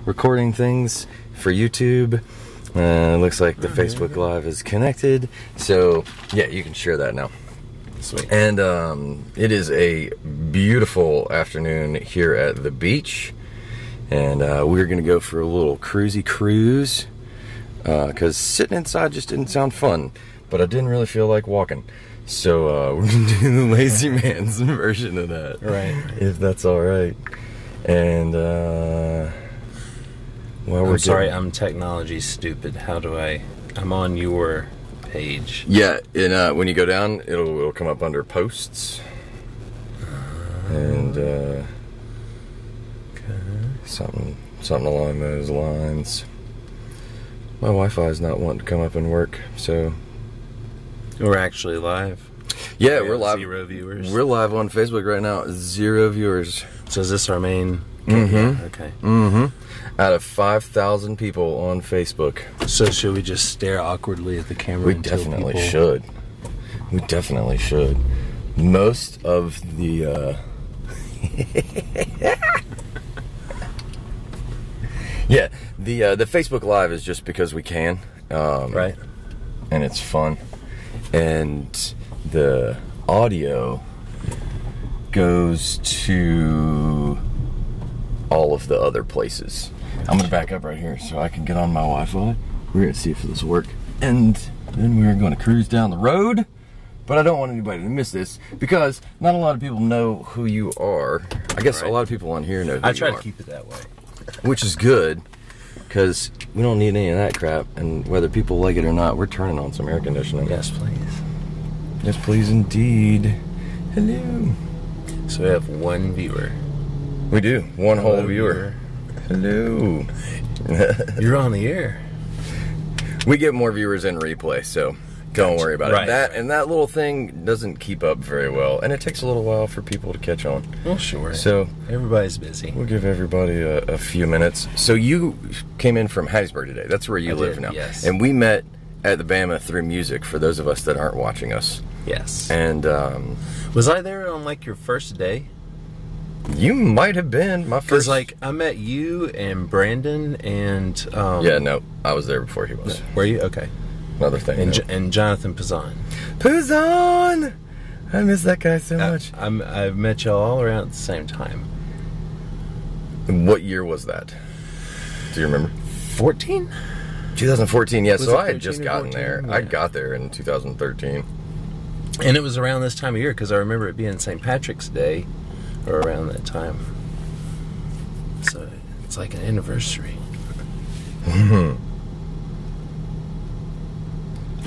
recording things for YouTube. Looks like the Facebook Live is connected. So, yeah, you can share that now. Sweet. And it is a beautiful afternoon here at the beach. And we're going to go for a little cruisy cruise. Because sitting inside just didn't sound fun. But I didn't really feel like walking. So we're going to do the Lazy Man's version of that. Right. If that's alright. And, well, I'm sorry, I'm technology stupid. How do I'm on your page. Yeah, and when you go down, it'll come up under posts. And, okay. Something along those lines. My Wi-Fi is not wanting to come up and work, so... We're actually live. Yeah, we're live. 0 viewers. We're live on Facebook right now. 0 viewers. So is this our main? Mm-hmm. Yeah, okay. Mm-hmm. Out of 5,000 people on Facebook. So should we just stare awkwardly at the camera? We definitely should. We definitely should. Most of the yeah, the Facebook Live is just because we can. Right. And it's fun. And the audio goes to all of the other places. I'm going to back up right here so I can get on my Wi-Fi. We're going to see if this will work. And then we're going to cruise down the road. But I don't want anybody to miss this because not a lot of people know who you are. I guess a lot of people on here know who you are. I try to keep it that way. Which is good because we don't need any of that crap. And whether people like it or not, we're turning on some air conditioning. Yes, please. Yes, please indeed. Hello. So we have one viewer. We do. One whole viewer. Hello. You're on the air. We get more viewers in replay, so don't worry about it. That little thing doesn't keep up very well, and it takes a little while for people to catch on. Well, sure. So everybody's busy. We'll give everybody a few minutes. So you came in from Hattiesburg today. That's where you live now. Yes. And we met at the Bama through music. For those of us that aren't watching us. Yes. And was I there on like your first day? You might have been my first. Because like I met you and Brandon and yeah, no, I was there before he was. Were you? Okay. Another thing. And Jonathan Pazan. Pazan! I miss that guy so much. I've met y'all all around at the same time. What year was that? Do you remember? 14? 2014, yeah. So I had 13 just or gotten 14? there. Yeah. I got there in 2013. And it was around this time of year because I remember it being St. Patrick's Day or around that time. So it's like an anniversary. Mm-hmm.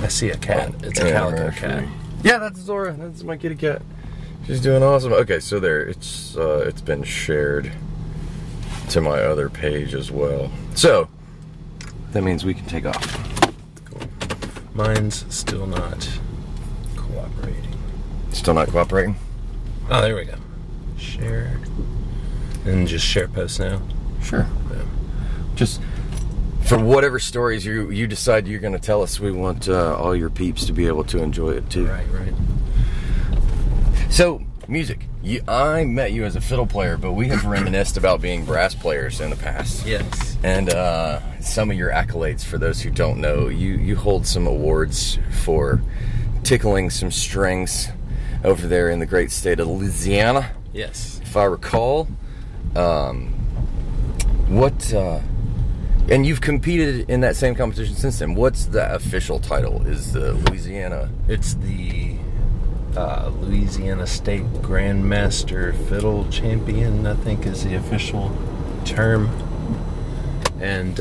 I see a cat. It's a calico cat. Yeah, that's Zora. That's my kitty cat. She's doing awesome. Okay, so there, it's been shared to my other page as well. So that means we can take off. Cool. Mine's still not cooperating. Still not cooperating? Oh, there we go. Share. And just share post now. Sure. Yeah. Just for whatever stories you decide you're going to tell us, we want all your peeps to be able to enjoy it too. Right. So, music. I met you as a fiddle player, but we have reminisced about being brass players in the past. Yes. And some of your accolades, for those who don't know, you hold some awards for tickling some strings over there in the great state of Louisiana. Yes. If I recall. And you've competed in that same competition since then. What's the official title? Is the Louisiana... It's the Louisiana State Grandmaster Fiddle Champion, I think is the official term. And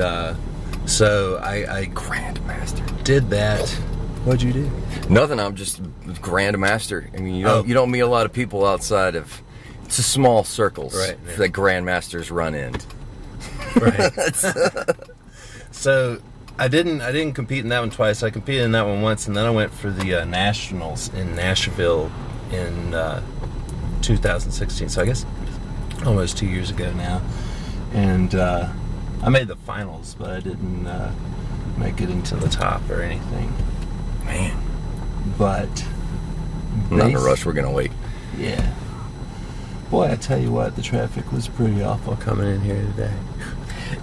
so I Grandmaster. did that. What'd you do? Nothing, I'm just Grandmaster. I mean, you don't meet a lot of people outside of... It's a small circles that Grandmasters run in. Right. So I didn't compete in that one twice. I competed in that one once, and then I went for the Nationals in Nashville in 2016. So I guess almost 2 years ago now. And I made the finals, but I didn't make it into the top or anything. Man. But I'm not in a rush. We're gonna wait. Yeah. Boy, I tell you what, the traffic was pretty awful coming in here today.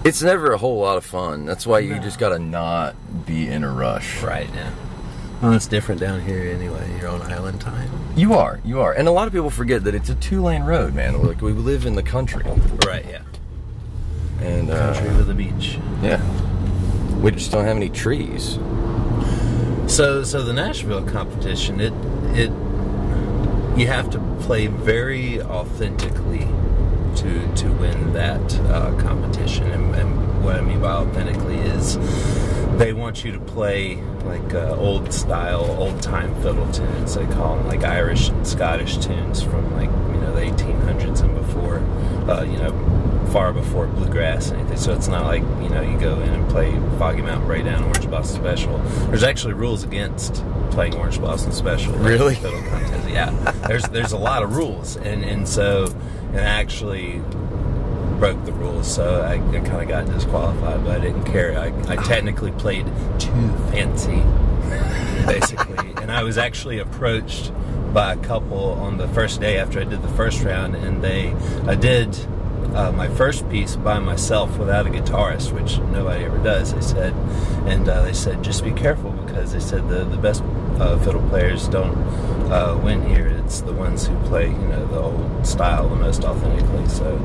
It's never a whole lot of fun. That's why you just gotta not be in a rush. Right, yeah. Well, it's different down here anyway. You're on island time. You are. And a lot of people forget that it's a 2-lane road, man. Like, we live in the country. Right, yeah. And country with a beach. Yeah. We just don't have any trees. So the Nashville competition, it you have to play very authentically to win that competition. And what I mean by authentically is they want you to play like old style, old time fiddle tunes. They call them like Irish and Scottish tunes from like, you know, the 1800s and before, far before bluegrass and anything. So it's not like, you know, you go in and play Foggy Mountain Breakdown, Orange Blossom Special. There's actually rules against playing Orange Blossom Special. Really? Fiddle contest. Yeah. There's a lot of rules, and so it actually broke the rules, so I kind of got disqualified, but I didn't care. I technically played too fancy, basically. And I was actually approached by a couple on the first day after I did the first round, and I did my first piece by myself without a guitarist, which nobody ever does, they said. And they said, just be careful, because they said the best fiddle players don't win here. It's the ones who play, you know, the old style the most authentically. So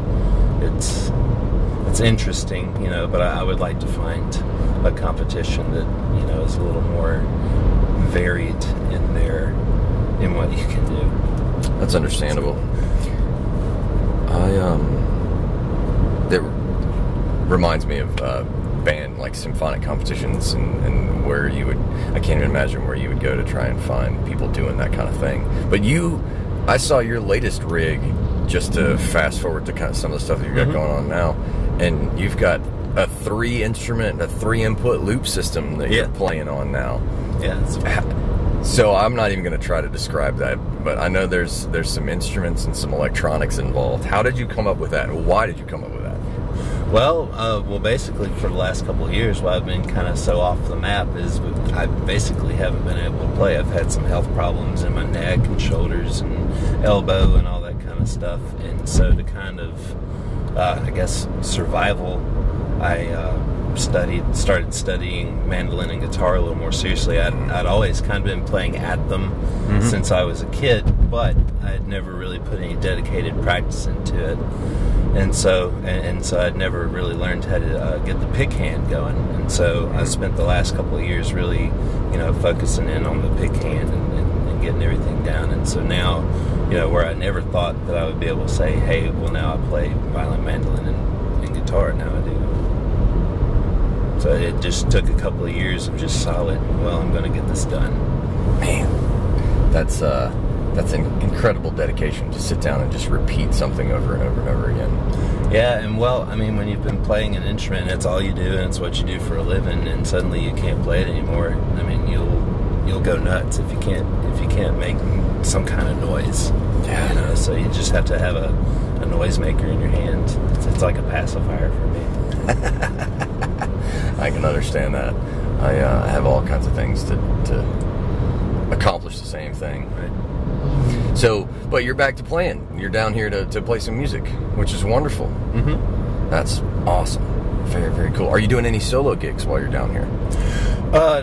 it's interesting, you know, but I would like to find a competition that, you know, is a little more varied in what you can do. That's understandable. That reminds me of band like symphonic competitions and where you would, I can't even imagine where you would go to try and find people doing that kind of thing. But I saw your latest rig, just to fast forward to kind of some of the stuff that you've got going on now, and you've got a 3-input loop system that you're playing on now. Yeah. So I'm not even going to try to describe that, but I know there's some instruments and some electronics involved. How did you come up with that? Why did you come up with that? Well, basically for the last couple of years, why I've been kind of so off the map is I basically haven't been able to play. I've had some health problems in my neck and shoulders and elbow and all that kind of stuff. And so to kind of, I guess, survival, I started studying mandolin and guitar a little more seriously. I'd always kind of been playing at them since I was a kid, but I had never really put any dedicated practice into it. And so I'd never really learned how to get the pick hand going. And so I spent the last couple of years really, you know, focusing in on the pick hand and getting everything down. And so now, you know, where I never thought that I would be able to say, hey, well, now I play violin, mandolin, and guitar. Now I do. So it just took a couple of years of just solid, well, I'm going to get this done. Man, that's an incredible dedication to sit down and just repeat something over and over and over again. Yeah, and well, I mean, when you've been playing an instrument, it's all you do, and it's what you do for a living, and suddenly you can't play it anymore. I mean, you'll go nuts if you can't make some kind of noise. Yeah. You know, so you just have to have a noisemaker in your hand. It's like a pacifier for me. I can understand that. I have all kinds of things to accomplish the same thing. Right. So, but you're back to playing. You're down here to play some music, which is wonderful. Mm-hmm. That's awesome. Very, very cool. Are you doing any solo gigs while you're down here?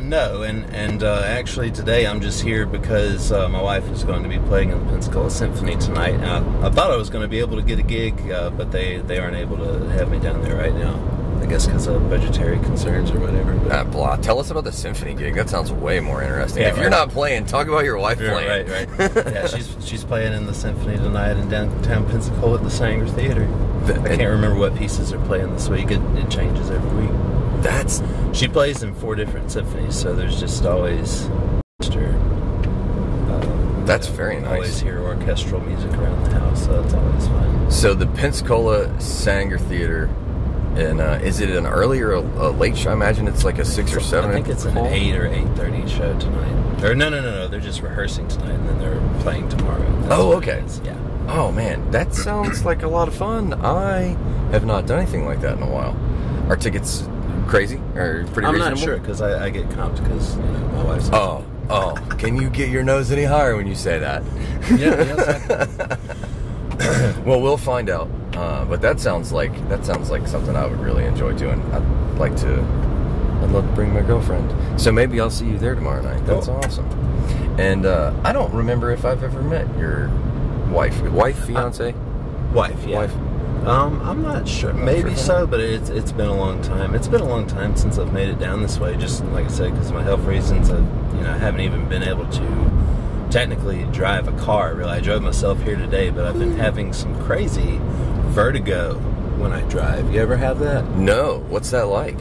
No, and actually today I'm just here because my wife is going to be playing in the Pensacola Symphony tonight. I thought I was going to be able to get a gig, but they aren't able to have me down there right now. I guess because of budgetary concerns or whatever. Blah. Tell us about the symphony gig. That sounds way more interesting. Yeah, if you're not playing, talk about your wife playing. Right. Yeah, she's playing in the symphony tonight in downtown Pensacola at the Sanger Theater. I can't remember what pieces are playing this week. It changes every week. She plays in 4 different symphonies, so there's just always that's very nice. Always hear orchestral music around the house, so it's always fun. So the Pensacola Sanger Theater. And is it an early or a late show? I imagine it's like a 6 or 7. I think it's an 8 or 8:30 show tonight. Or no. They're just rehearsing tonight, and then they're playing tomorrow. That's okay. Yeah. Oh man, that sounds like a lot of fun. I have not done anything like that in a while. Are tickets crazy or pretty reasonable? I'm not sure because I get comped because my wife's. Oh. Can you get your nose any higher when you say that? Yeah. Well, we'll find out. But that sounds like something I would really enjoy doing. I'd love to bring my girlfriend. So maybe I'll see you there tomorrow night. That's awesome. And I don't remember if I've ever met your wife, fiance, wife. Yeah. Wife. I'm not sure. Maybe so, but it's been a long time. It's been a long time since I've made it down this way. Just like I said, because of my health reasons, I haven't even been able to technically drive a car. Really, I drove myself here today, but I've been having some crazy vertigo when I drive. You ever have that? No. What's that like?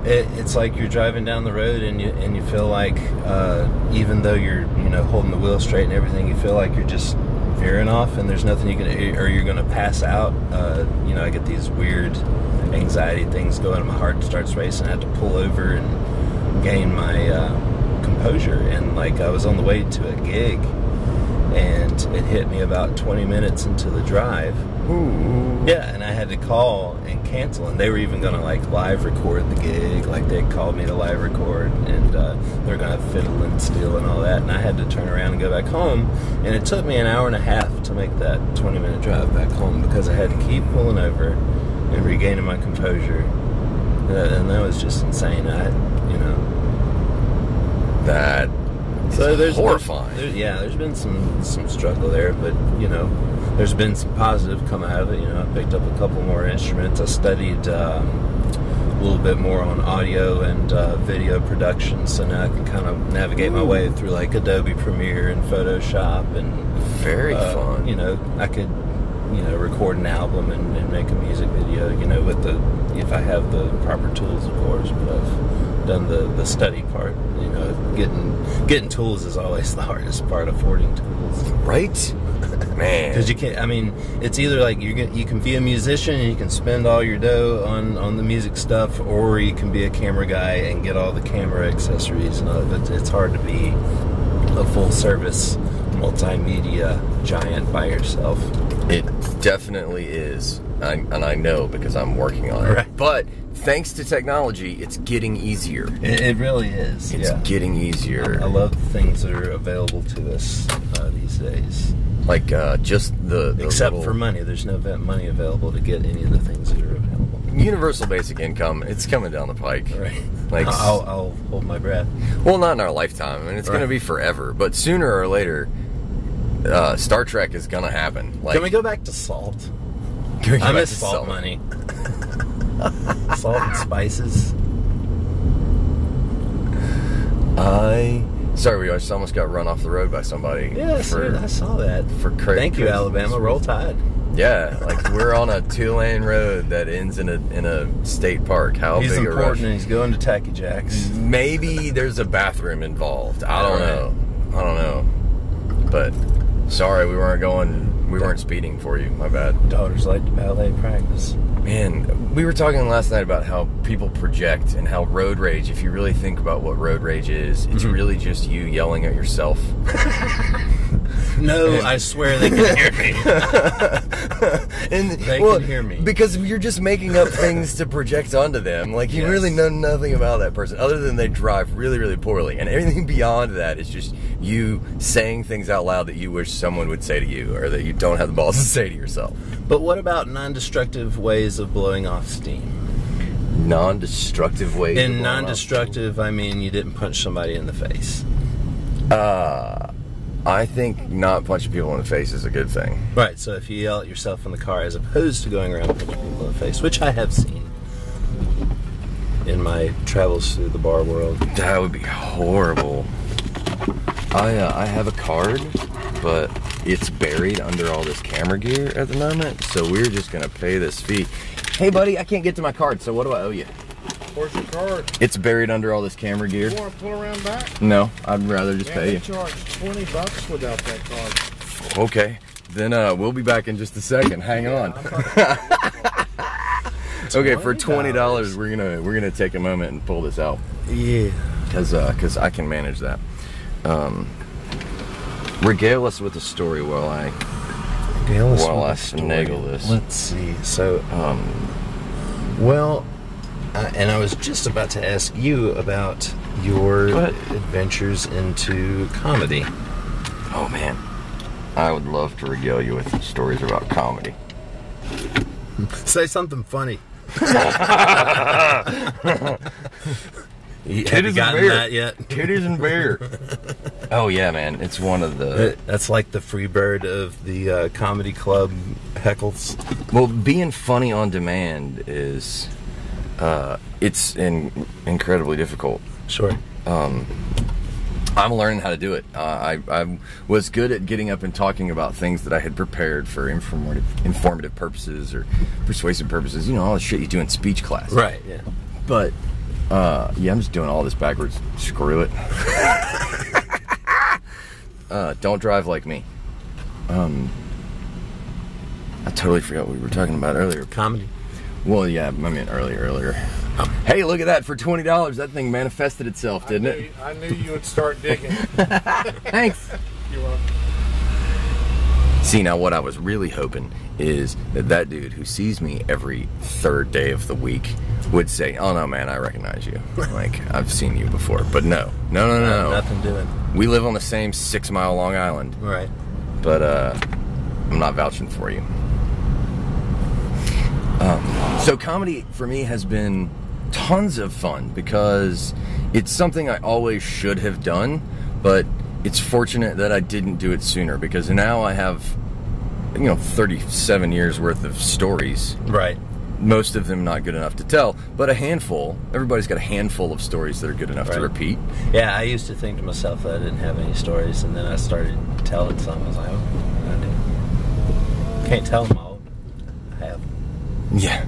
It's like you're driving down the road and you feel like even though you're holding the wheel straight and everything, you feel like you're just veering off and there's nothing you can, or you're going to pass out. I get these weird anxiety things going and my heart starts racing. I have to pull over and gain my composure. And like I was on the way to a gig and it hit me about 20 minutes into the drive. Ooh. Yeah, and I had to call and cancel, and they were even going to like live record the gig. Like they called me to live record, and they're going to fiddle and steal and all that. And I had to turn around and go back home, and it took me an hour and a half to make that 20-minute drive back home because I had to keep pulling over and regaining my composure, and that was just insane. That. So there's horrifying. There's been some struggle there, but there's been some positive come out of it. I picked up a couple more instruments. I studied a little bit more on audio and video production, so now I can kind of navigate my way through like Adobe Premiere and Photoshop and very fun. I could record an album and make a music video. With if I have the proper tools, of course. But I've done the study part. Getting tools is always the hardest part, affording tools. Right? Man. Because you can't, it's either like you can be a musician and you can spend all your dough on the music stuff, or you can be a camera guy and get all the camera accessories and all that. But it's hard to be a full-service multimedia giant by yourself. It definitely is. And I know because I'm working on it. Right. But thanks to technology, it's getting easier. It really is. It's getting easier. I love the things that are available to us these days. Like just the except for money. There's no money available to get any of the things that are available. Universal basic income. It's coming down the pike. Right. Like I'll hold my breath. Well, not in our lifetime. It's going to be forever. But sooner or later, Star Trek is going to happen. Like, can we go back to salt? I miss salt money. Salt and spices. Sorry, we almost got run off the road by somebody. Yeah, I saw that. Thank you, Alabama. Roll Tide. Yeah, like we're on a 2-lane road that ends in a state park. How he's big a rush? He's important and he's going to Tacky Jacks. Maybe there's a bathroom involved. I don't know. But sorry, we weren't speeding for you. My bad. Daughters like to ballet practice. Man, we were talking last night about how people project and how road rage, if you really think about what road rage is, it's really just you yelling at yourself. No, I swear they can hear me. They can hear me. Because you're just making up things to project onto them. Like, you really know nothing about that person other than they drive really, really poorly. And everything beyond that is just you saying things out loud that you wish someone would say to you or that you don't have the balls to say to yourself. But what about non-destructive ways of blowing off steam? Non-destructive ways? In non-destructive, I mean you didn't punch somebody in the face. I think not punching people in the face is a good thing. Right, so if you yell at yourself in the car as opposed to going around punching people in the face, which I have seen in my travels through the bar world. That would be horrible. I have a card, but it's buried under all this camera gear at the moment, so we're just going to pay this fee. Hey, buddy, I can't get to my card, so what do I owe you? Where's your card? It's buried under all this camera gear. You want to pull around back? No, I'd rather just pay you. Charge $20 without that card. Okay, then we'll be back in just a second. Hang on. Okay, for $20, we're gonna take a moment and pull this out. Yeah, because I can manage that. Regale us with a story while I finagle this. Let's see. So, and I was just about to ask you about your adventures into comedy. Oh man, I would love to regale you with stories about comedy. Say something funny. Have you gotten that yet? Titties and beer. Oh yeah, man. It's one of the... That's like the Freebird of the comedy club heckles. Well, being funny on demand is... it's incredibly difficult. Sure. I'm learning how to do it. I was good at getting up and talking about things that I had prepared for informative purposes or persuasive purposes. You know, all the shit you do in speech class. Right, yeah. But, yeah, I'm just doing all this backwards. Screw it. Don't drive like me. I totally forgot what we were talking about earlier. Comedy. Well, yeah, I mean earlier. Hey, look at that! For $20, that thing manifested itself, didn't it? I knew you would start digging. Thanks. You're welcome. See, now what I was really hoping is that dude who sees me every third day of the week would say, "Oh no, man, I recognize you. Like I've seen you before." But no. Nothing doing. We live on the same 6-mile Long Island. Right. But I'm not vouching for you. So comedy for me has been tons of fun because it's something I always should have done, but it's fortunate that I didn't do it sooner because now I have, 37 years worth of stories. Right. Most of them not good enough to tell, but a handful. Everybody's got a handful of stories that are good enough to repeat. Yeah, I used to think to myself that I didn't have any stories, and then I started telling some. I was like, oh, I do. Can't tell them all. I have. Yeah.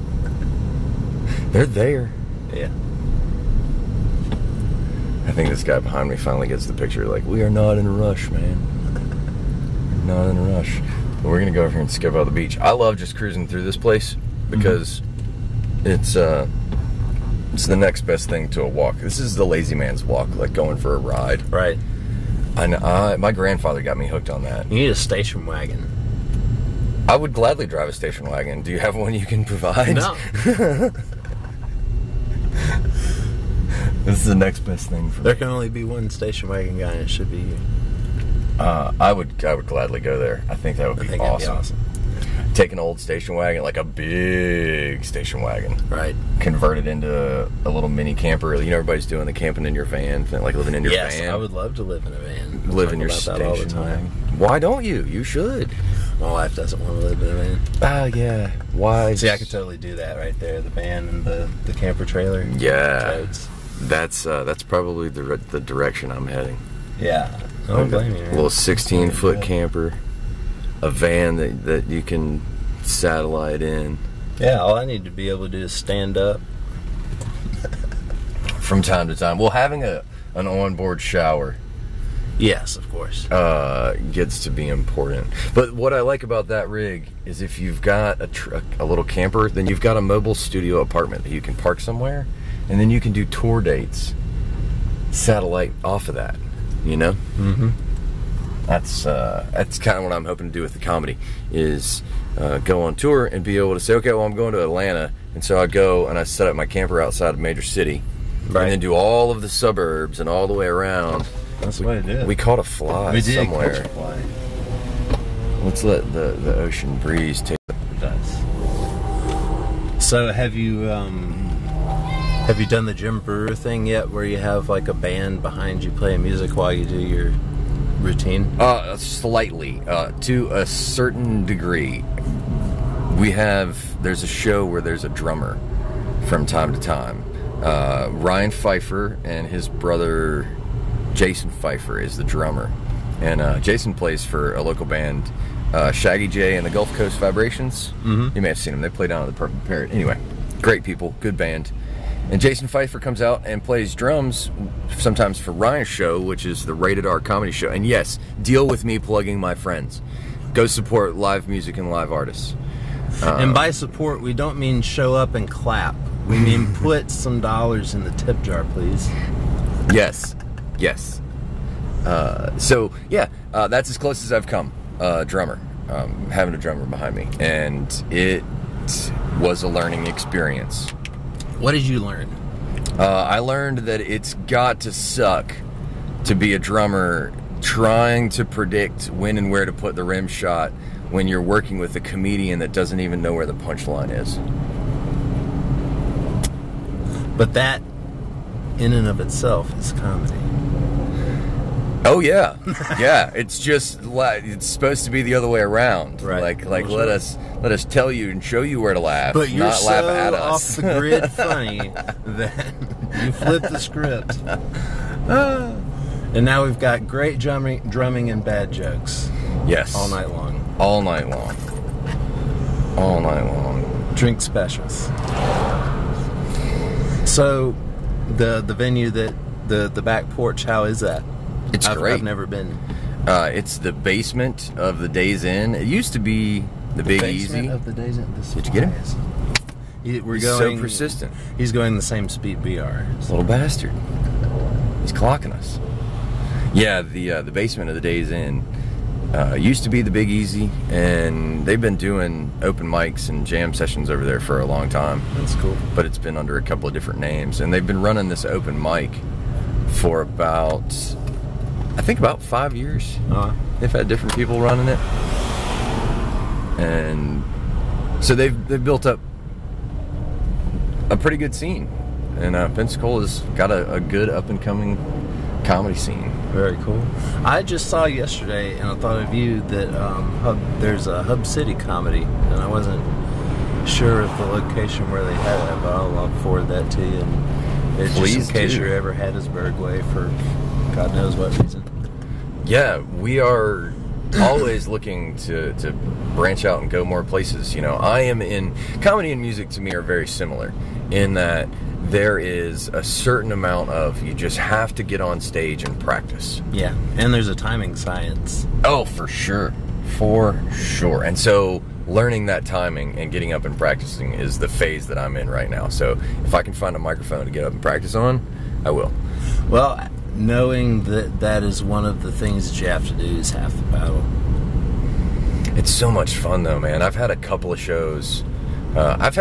They're there. Yeah. I think this guy behind me finally gets the picture. Like, we are not in a rush, man. Not in a rush. But we're going to go over here and skip out the beach. I love just cruising through this place because it's the next best thing to a walk. This is the lazy man's walk, like going for a ride. Right. My grandfather got me hooked on that. You need a station wagon. I would gladly drive a station wagon. Do you have one you can provide? No. This is the next best thing for me. There can only be one station wagon guy, and it should be you. I would gladly go there. I think that would be awesome. Take an old station wagon, like a big station wagon. Right. Convert it into a little mini camper. You know, everybody's doing the camping in your van, like living in your van. Yes, I would love to live in a van. Live in your station all the time. Why don't you? You should. My wife doesn't want to live in a van. Oh, yeah. Why? See, I could totally do that right there. The van and the camper trailer. Yeah. That's probably the direction I'm heading. Yeah. I don't blame you. A little 16-foot camper. A van that you can satellite in. Yeah, all I need to be able to do is stand up. From time to time. Well, having an onboard shower. Yes, of course. Gets to be important. But what I like about that rig is if you've got a little camper, then you've got a mobile studio apartment that you can park somewhere, and then you can do tour dates satellite off of that, you know? Mm-hmm. That's kind of what I'm hoping to do with the comedy is go on tour and be able to say, okay, well, I'm going to Atlanta, and so I go and I set up my camper outside of major city, and then do all of the suburbs and all the way around. That's what I did. We caught a fly somewhere. Catch a fly. Let's let the ocean breeze take It does. So have you done the Jim Brewer thing yet, where you have like a band behind you playing music while you do your routine? Slightly, to a certain degree. There's a show where there's a drummer from time to time. Ryan Pfeiffer and his brother Jason Pfeiffer is the drummer, and Jason plays for a local band, Shaggy J and the Gulf Coast Vibrations. You may have seen them. They play down at the Purple Parrot. Anyway, great people, good band. And Jason Pfeiffer comes out and plays drums sometimes for Ryan's show, which is the Rated R comedy show. And yes, deal with me plugging my friends. Go support live music and live artists. And by support, we don't mean show up and clap. We mean put some dollars in the tip jar, please. Yes. So, yeah, that's as close as I've come. Drummer. Having a drummer behind me. And it was a learning experience. What did you learn? I learned that it's got to suck to be a drummer trying to predict when and where to put the rim shot when you're working with a comedian that doesn't even know where the punchline is. But that, in and of itself, is comedy. Oh yeah, yeah. It's just it's supposed to be the other way around. Right. Like let us tell you and show you where to laugh, but you're not so laugh at us. off the grid funny that you flip the script. And now we've got great drumming and bad jokes. Yes, all night long. All night long. All night long. Drink specials. So, the venue that the back porch, how is that? It's great. I've never been. It's the basement of the Days Inn. It used to be the Big basement Easy. Of the Days Inn. Did you get him? We're He's going so persistent. He's going the same speed we are. Little bastard. He's clocking us. Yeah, the basement of the Days Inn used to be the Big Easy, and they've been doing open mics and jam sessions over there for a long time. That's cool. But it's been under a couple of different names, and they've been running this open mic for about 5 years. They've had different people running it, and so they've built up a pretty good scene, and Pensacola's got a good up and coming comedy scene. Very cool. I just saw yesterday, and I thought of you, that there's a Hub City comedy, and I wasn't sure of the location where they had it, but I'll forward that to you. And it's just in case you're ever Hattiesburg way for God knows what reason. Yeah, we are always looking to branch out and go more places. You know, comedy and music to me are very similar in that there is a certain amount of, you just have to get on stage and practice. Yeah, and there's a timing science. Oh, for sure. For sure. And so learning that timing and getting up and practicing is the phase that I'm in right now. So if I can find a microphone to get up and practice on, I will. Well, knowing that is one of the things that you have to do is half the battle. It's so much fun though, man. I've had a couple of shows. I've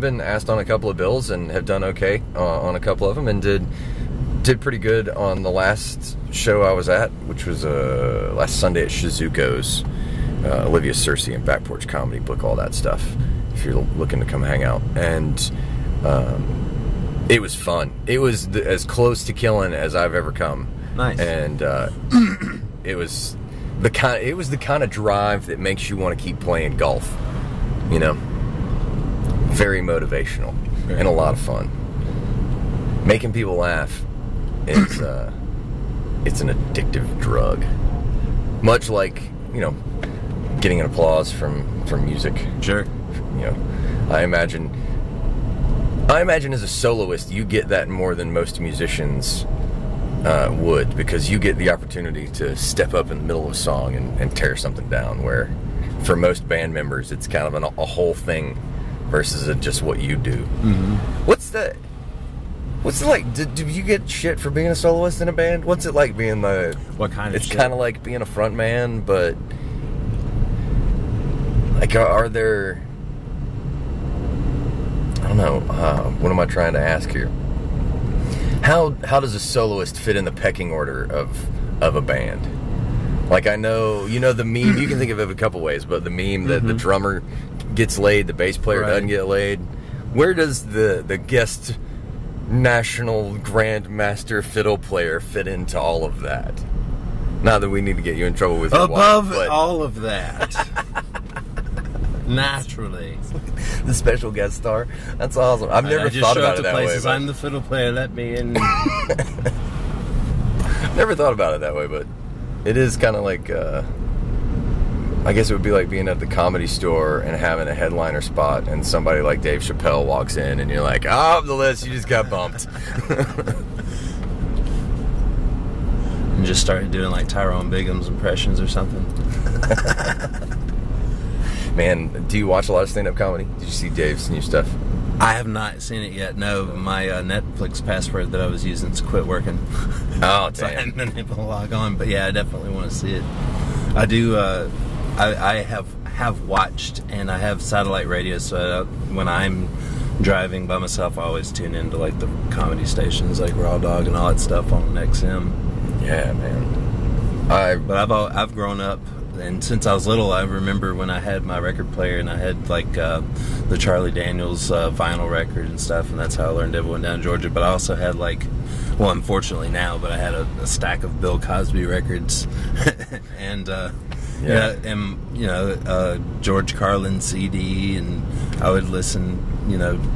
been asked on a couple of bills and have done okay on a couple of them, and did pretty good on the last show I was at, which was last Sunday at Shizuko's. Olivia Searcy and Back Porch Comedy book all that stuff if you're looking to come hang out. And it was fun. It was as close to killing as I've ever come. Nice. And it was the kind of drive that makes you want to keep playing golf. You know, very motivational and a lot of fun. Making people laugh is it's an addictive drug. Much like, you know, getting an applause from music. Sure. You know, I imagine as a soloist you get that more than most musicians would, because you get the opportunity to step up in the middle of a song and tear something down, where for most band members it's kind of a whole thing versus just what you do. Mm-hmm. What's it like? Do you get shit for being a soloist in a band? What's it like being what kind of it's shit? kind of like being a front man, but like are there, I don't know, what am I trying to ask here? How does a soloist fit in the pecking order of a band? Like, I know, you know, the meme, you can think of it a couple ways, but the meme that the drummer gets laid, the bass player doesn't get laid. Where does the guest national grandmaster fiddle player fit into all of that? Not that we need to get you in trouble with your above wife, but all of that. Naturally. The special guest star. That's awesome. I've never thought about it that way. I'm the fiddle player, let me in. Never thought about it that way, but it is kind of like, I guess it would be like being at the Comedy Store and having a headliner spot, and somebody like Dave Chappelle walks in, and you're like, "Oh, the list, you just got bumped." And just started doing like Tyrone Bigham's impressions or something. Man, do you watch a lot of stand-up comedy? Did you see Dave's new stuff? I have not seen it yet. No, my Netflix password that I was using to quit working. Oh, damn. So I haven't been able to log on, but yeah, I definitely want to see it. I do. I have watched, and I have satellite radio, so when I'm driving by myself, I always tune into like the comedy stations, like Raw Dog and all that stuff on XM. Yeah, man. But I've grown up and since I was little, I remember when I had my record player and I had like the Charlie Daniels vinyl record and stuff, and that's how I learned Everyone Down in Georgia. But I also had like, well, unfortunately now, but I had a stack of Bill Cosby records and George Carlin CD, and I would listen,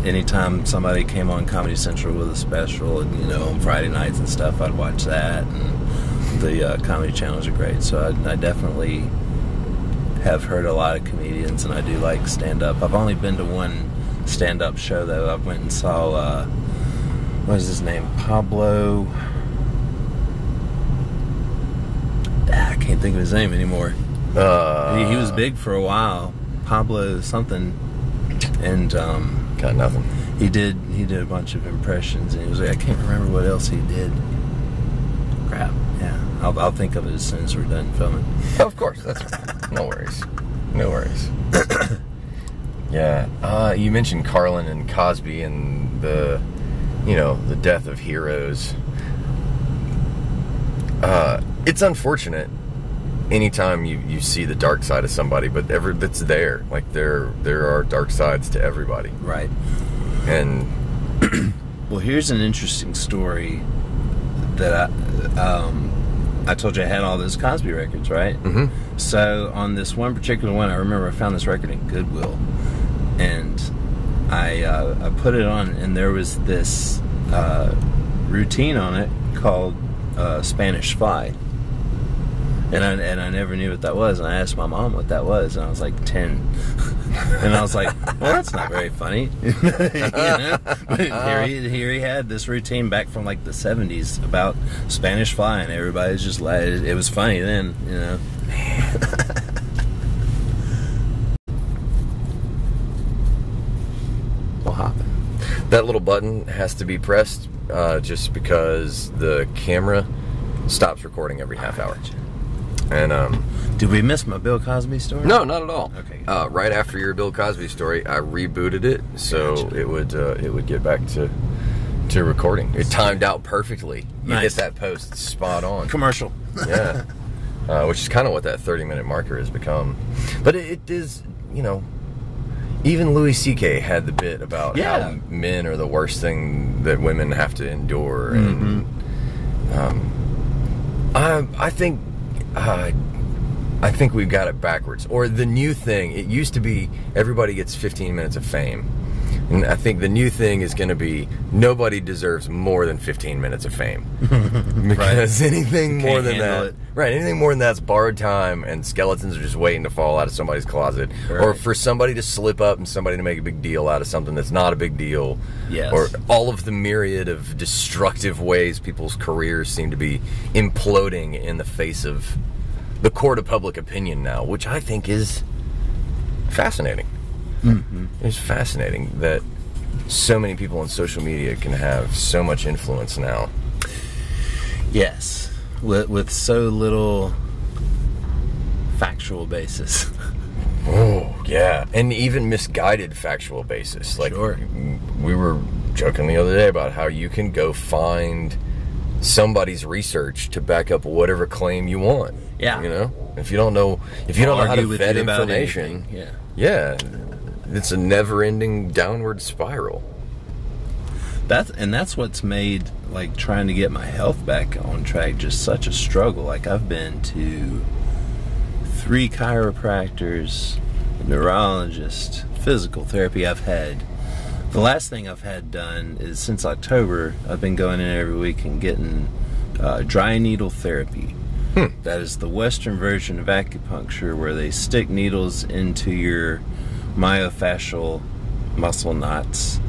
anytime somebody came on Comedy Central with a special, and on Friday nights and stuff, I'd watch that. And the comedy channels are great, so I definitely have heard a lot of comedians, and I do like stand-up. I've only been to one stand-up show, though. I went and saw, what is his name? Pablo... I can't think of his name anymore. He was big for a while. Pablo something, and... got nothing. He did a bunch of impressions, and he was like, I can't remember what else he did. Crap. Yeah, I'll think of it as soon as we're done filming. Oh, of course, that's fine. No worries. Yeah, you mentioned Carlin and Cosby and the death of heroes. It's unfortunate anytime you see the dark side of somebody, but that's there. Like there are dark sides to everybody. Right. And well, here's an interesting story that I told you I had all those Cosby records, right? Mm-hmm. So on this one particular one, I remember I found this record in Goodwill, and I put it on, and there was this routine on it called Spanish Fly. And I never knew what that was, and I asked my mom what that was, and I was like 10, and I was like, well, that's not very funny. But here he had this routine back from like the 70s about Spanish Fly, and everybody's just like, it was funny then, What happened? That little button has to be pressed just because the camera stops recording every half hour. And did we miss my Bill Cosby story? No, not at all. Okay. Right after your Bill Cosby story, I rebooted it so Gotcha. it would get back to recording. It timed out perfectly. You Nice. hit that post spot on. Commercial. Yeah. Which is kind of what that 30-minute marker has become. But it is, even Louis C.K. had the bit about how men are the worst thing that women have to endure. Mm-hmm. And I think we've got it backwards. Or the new thing, it used to be everybody gets 15 minutes of fame. And I think the new thing is going to be nobody deserves more than 15 minutes of fame. Because anything more than that, anything more than that's borrowed time, and skeletons are just waiting to fall out of somebody's closet. Right. Or for somebody to slip up and somebody to make a big deal out of something that's not a big deal. Yes. Or all of the myriad of destructive ways people's careers seem to be imploding in the face of the court of public opinion now, which I think is fascinating. Mm-hmm. It's fascinating that so many people on social media can have so much influence now. Yes, with so little factual basis. Oh, yeah. And even misguided factual basis. Like, Sure. We were joking the other day about how you can go find somebody's research to back up whatever claim you want. Yeah. If you don't know how to vet about information, anything. yeah, it's a never-ending downward spiral. That's what's made like trying to get my health back on track just such a struggle. Like I've been to 3 chiropractors, a neurologist, physical therapy. The last thing I've had done is since October, I've been going in every week and getting dry needle therapy. That is the Western version of acupuncture, where they stick needles into your myofascial muscle knots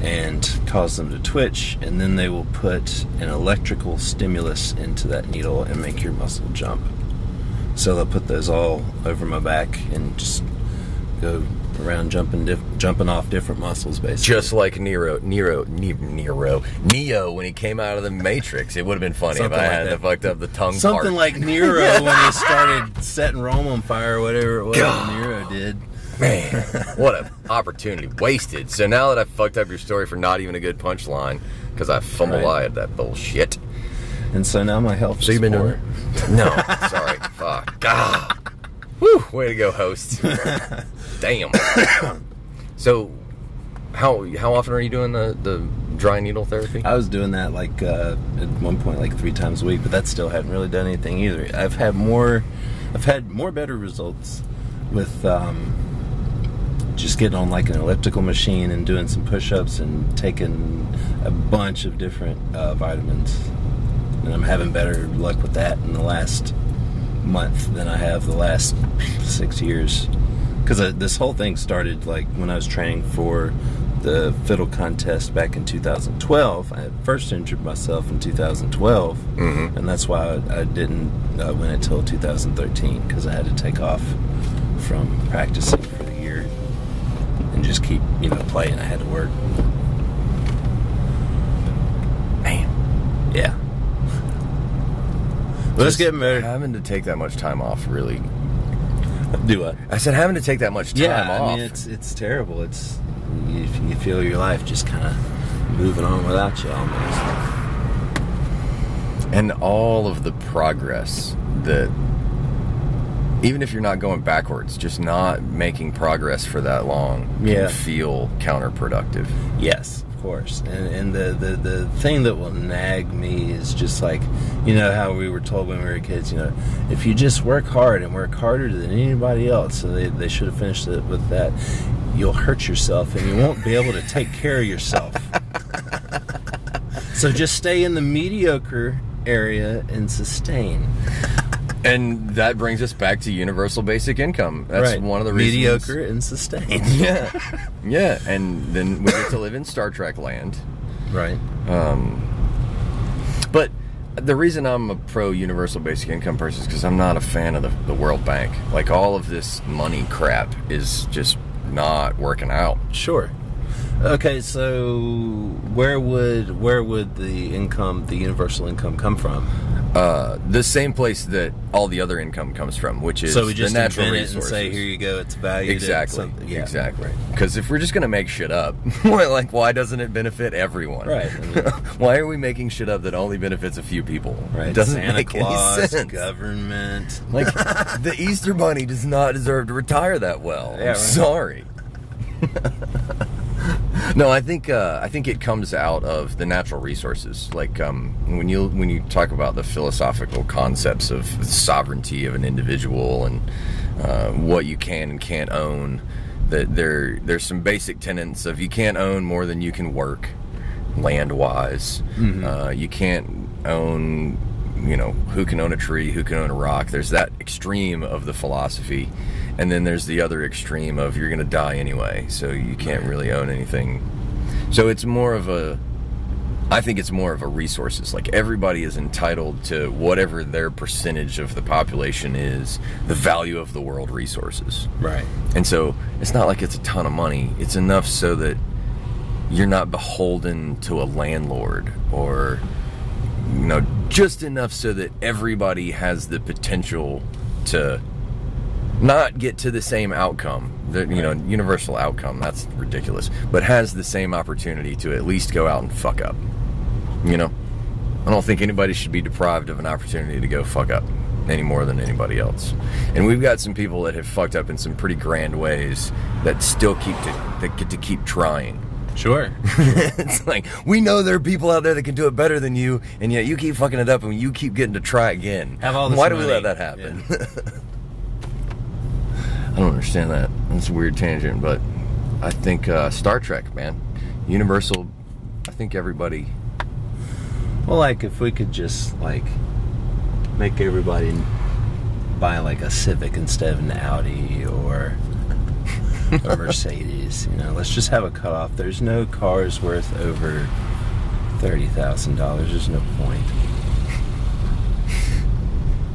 and cause them to twitch, and then they will put an electrical stimulus into that needle and make your muscle jump. So they'll put those all over my back and just go around jumping off different muscles, basically. Just like Neo when he came out of the Matrix. It would have been funny Something if I like had that. to fucked up the tongue Something part. like Nero when he started setting Rome on fire, or whatever it was Nero did. Man, what an opportunity wasted. So now that I've fucked up your story for not even a good punchline, because I fumble-eyed that bullshit. And so now my health is So you've been poor. doing it? No, sorry. Fuck. God. Whew, way to go, host. Damn. So, how often are you doing the dry needle therapy? I was doing that like at one point like 3 times a week, but that still hadn't really done anything either. I've had more better results with just getting on like an elliptical machine and doing some push-ups and taking a bunch of different vitamins. And I'm having better luck with that in the last month than I have the last 6 years. Because this whole thing started like when I was training for the fiddle contest back in 2012. I had first injured myself in 2012, and that's why I didn't win it till 2013, because I had to take off from practicing for the year and just keep playing. I had to work. Man, yeah. But it's getting better. Having to take that much time off really. Do what? I said having to take that much time off. I mean, it's terrible. It's you feel your life just kind of moving on without you almost. And all of the progress that, even if you're not going backwards, just not making progress for that long can feel counterproductive. Yes, of course. And the thing that will nag me is just like, how we were told when we were kids, if you just work hard and work harder than anybody else, so they should have finished it with that, you'll hurt yourself and you won't be able to take care of yourself. So just stay in the mediocre area and sustain. And that brings us back to universal basic income. That's one of the reasons. Mediocre and sustain. Yeah. And then we get to live in Star Trek land. Right. But the reason I'm a pro universal basic income person is because I'm not a fan of the World Bank. Like, all of this money crap is just not working out. Sure. Okay, so where would the universal income come from? The same place that all the other income comes from, which is so we just the natural resources. And say, here you go, it's valued. Exactly. Exactly. Right. Because if we're just going to make shit up, why doesn't it benefit everyone? Right. Why are we making shit up that only benefits a few people? Right. It doesn't Santa make Claus, any sense. Government. Like, the Easter Bunny does not deserve to retire that well. Yeah, I'm sorry. No, I think it comes out of the natural resources. Like, when you talk about the philosophical concepts of sovereignty of an individual and what you can and can't own, that there's some basic tenets of you can't own more than you can work, land-wise. You can't own, who can own a tree, who can own a rock. There's that extreme of the philosophy. And then there's the other extreme of you're going to die anyway, so you can't really own anything. So it's more of a resources. Like, everybody is entitled to whatever their percentage of the population is, the value of the world resources. Right. And so it's not like it's a ton of money. It's enough so that you're not beholden to a landlord, or, just enough so that everybody has the potential to not get to the same outcome, universal outcome, that's ridiculous, but has the same opportunity to at least go out and fuck up. I don't think anybody should be deprived of an opportunity to go fuck up any more than anybody else. And we've got some people that have fucked up in some pretty grand ways that still get to keep trying. Sure. It's like, we know there are people out there that can do it better than you, and yet you keep fucking it up and you keep getting to try again. Why do we let that happen? Yeah. I don't understand that. That's a weird tangent, but I think Star Trek, man. Universal, I think everybody... Well, like, if we could just, like, make everybody buy, like, a Civic instead of an Audi or a Mercedes, let's just have a cutoff. There's no cars worth over $30,000. There's no point.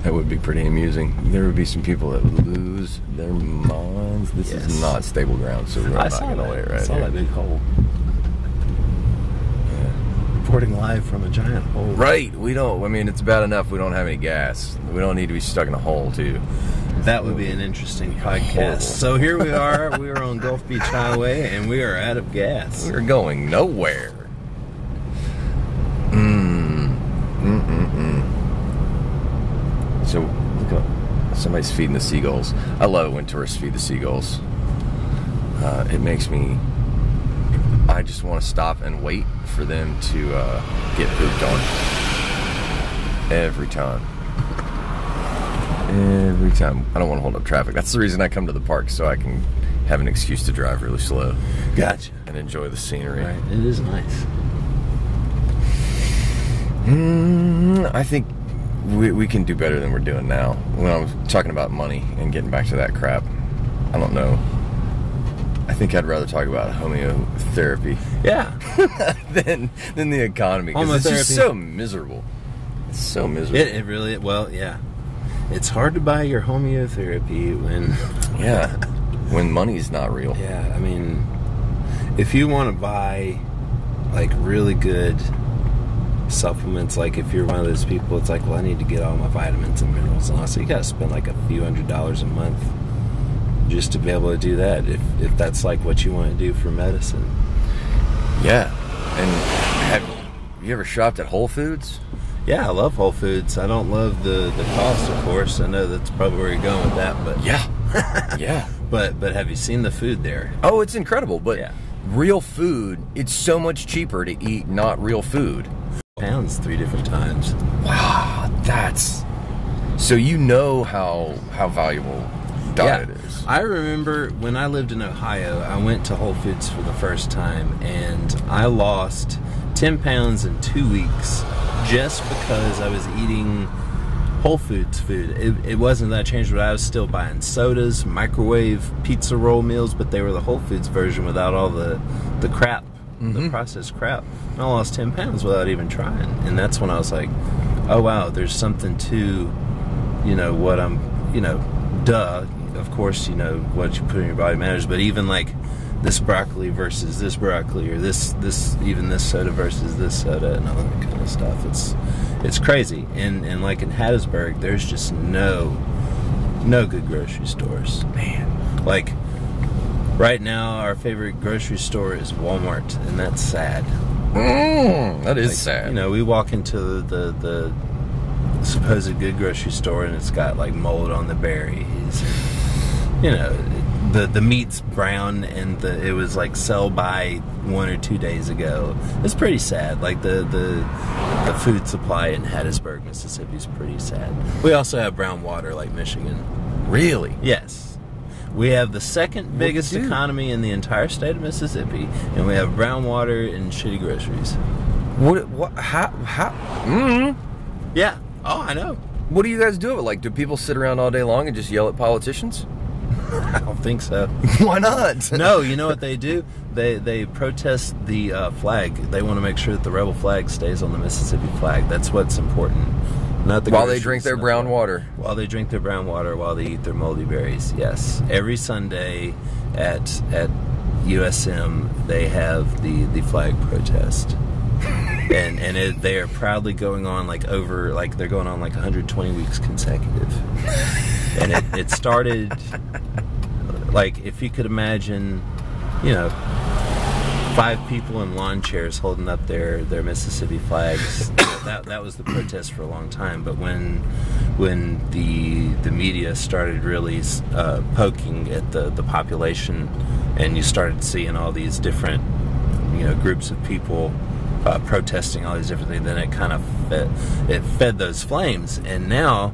That would be pretty amusing. There would be some people that would lose their minds. This is not stable ground, so we're not going to lay it right here. I saw that big hole. Yeah. Reporting live from a giant hole. Right. It's bad enough we don't have any gas. We don't need to be stuck in a hole, too. That would be an interesting podcast. So here we are. We are on Gulf Beach Highway, and we are out of gas. We're going nowhere. So, look up. Somebody somebody's feeding the seagulls. I love it when tourists feed the seagulls. It makes me... I just want to stop and wait for them to get pooped on. Every time. Every time. I don't want to hold up traffic. That's the reason I come to the park, so I can have an excuse to drive really slow. Gotcha. And enjoy the scenery. Right. It is nice. I think we can do better than we're doing now. When I was talking about money and getting back to that crap, I don't know. I think I'd rather talk about homeotherapy. Yeah. than the economy. Because it's just so miserable. It's so miserable. It really, well, yeah. It's hard to buy your homeotherapy when... Yeah. When money's not real. Yeah, I mean, if you want to buy, like, really good supplements, like, if you're one of those people, it's like, well, I need to get all my vitamins and minerals and all, so you got to spend, like, a few $100s a month just to be able to do that, if that's, like, what you want to do for medicine. Yeah. And have you ever shopped at Whole Foods? Yeah, I love Whole Foods. I don't love the cost, of course. I know that's probably where you're going with that, but... Yeah. Yeah. But have you seen the food there? Oh, it's incredible. But yeah. Real food, it's so much cheaper to eat not real food. Pounds 3 different times. Wow, that's... So you know how valuable diet is. I remember when I lived in Ohio, I went to Whole Foods for the first time, and I lost 10 pounds in 2 weeks just because I was eating Whole Foods food. It wasn't that I changed, but I was still buying sodas, microwave pizza roll meals, but they were the Whole Foods version without all the crap, the processed crap. And I lost 10 pounds without even trying. And that's when I was like, oh wow, there's something to, what I'm, duh. Of course, what you put in your body matters, but even like this broccoli versus this broccoli, or this soda versus this soda, and all that kind of stuff. It's crazy. And like in Hattiesburg, there's just no good grocery stores. Man. Like right now, our favorite grocery store is Walmart, and that's sad. That is sad. We walk into the supposed good grocery store, and it's got like mold on the berries. The meat's brown, and it was like sell by 1 or 2 days ago. It's pretty sad. Like the food supply in Hattiesburg, Mississippi is pretty sad. We also have brown water like Michigan. Really? Yes. We have the second biggest economy in the entire state of Mississippi, and we have brown water and shitty groceries. What? How? Yeah. Oh, I know. What do you guys do? Like, do people sit around all day long and just yell at politicians? I don't think so. Why not? No, you know what they do? They protest the flag. They want to make sure that the rebel flag stays on the Mississippi flag. That's what's important. Not the while they drink their brown water. While they drink their brown water, while they eat their moldy berries. Yes. Every Sunday at USM, they have the flag protest. And they are proudly going on they're going on 120 weeks consecutive. And it started, like, if you could imagine, 5 people in lawn chairs holding up their Mississippi flags. That was the protest for a long time. But when the media started really poking at the population, and you started seeing all these different groups of people protesting all these different things, then it kind of fed those flames. And now,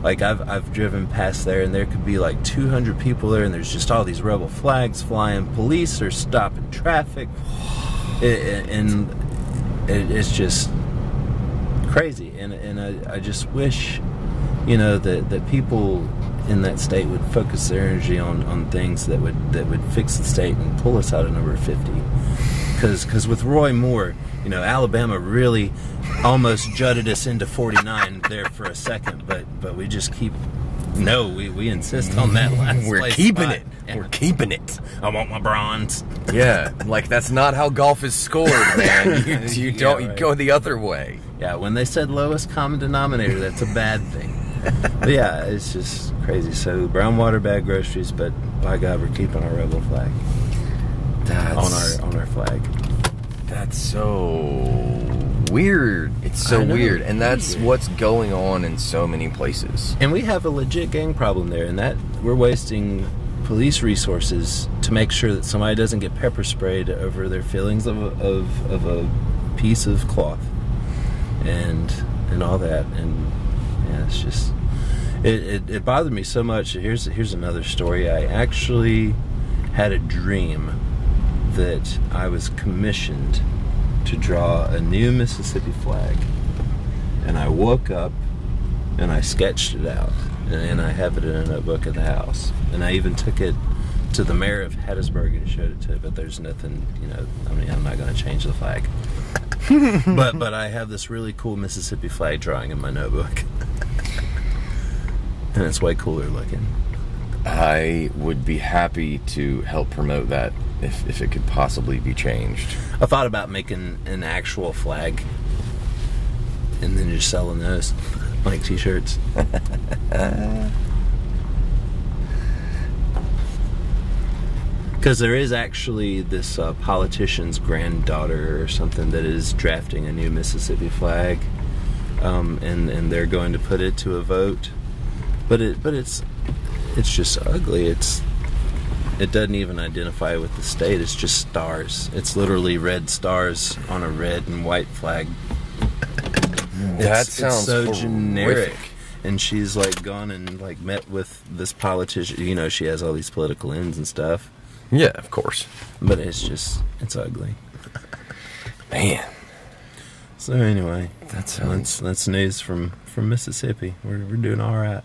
like, I've driven past there, and there could be like 200 people there, and there's just all these rebel flags flying. Police are stopping traffic, and it's just crazy. And I just wish, that people in that state would focus their energy on things that would fix the state and pull us out of number 50. Because with Roy Moore, Alabama really almost jutted us into 49 there for a second, but we just we insist on that last We're place keeping spot. it. Yeah. We're keeping it. I want my bronze. Yeah, like that's not how golf is scored, man. You don't. Right. You go the other way. Yeah, when they said lowest common denominator, that's a bad thing. But yeah, it's just crazy. So brown water, bad groceries, but by God, we're keeping our rebel flag. On our flag. That's so weird. It It's so weird, and that's what's going on in so many places. And we have a legit gang problem there, and that we're wasting police resources to make sure that somebody doesn't get pepper sprayed over their feelings of a piece of cloth and all that. And yeah, it's just it bothered me so much. Here's another story. I actually had a dream that I was commissioned to draw a new Mississippi flag, and I woke up and I sketched it out, and I have it in a notebook at the house, and I even took it to the mayor of Hattiesburg and showed it to him, but there's nothing, I mean, I'm not going to change the flag. but I have this really cool Mississippi flag drawing in my notebook. And it's way cooler looking. I would be happy to help promote that if it could possibly be changed. I thought about making an actual flag and then just selling those like t-shirts. Because there is actually this politician's granddaughter or something that is drafting a new Mississippi flag, and they're going to put it to a vote. But it's just ugly. It doesn't even identify with the state. It's just stars. It's literally red stars on a red and white flag. That sounds so horrific. generic. And she's like gone and like met with this politician. She has all these political ends and stuff. Yeah, of course. But it's ugly. Man. So anyway, That sounds... that's news from Mississippi. We're doing all right.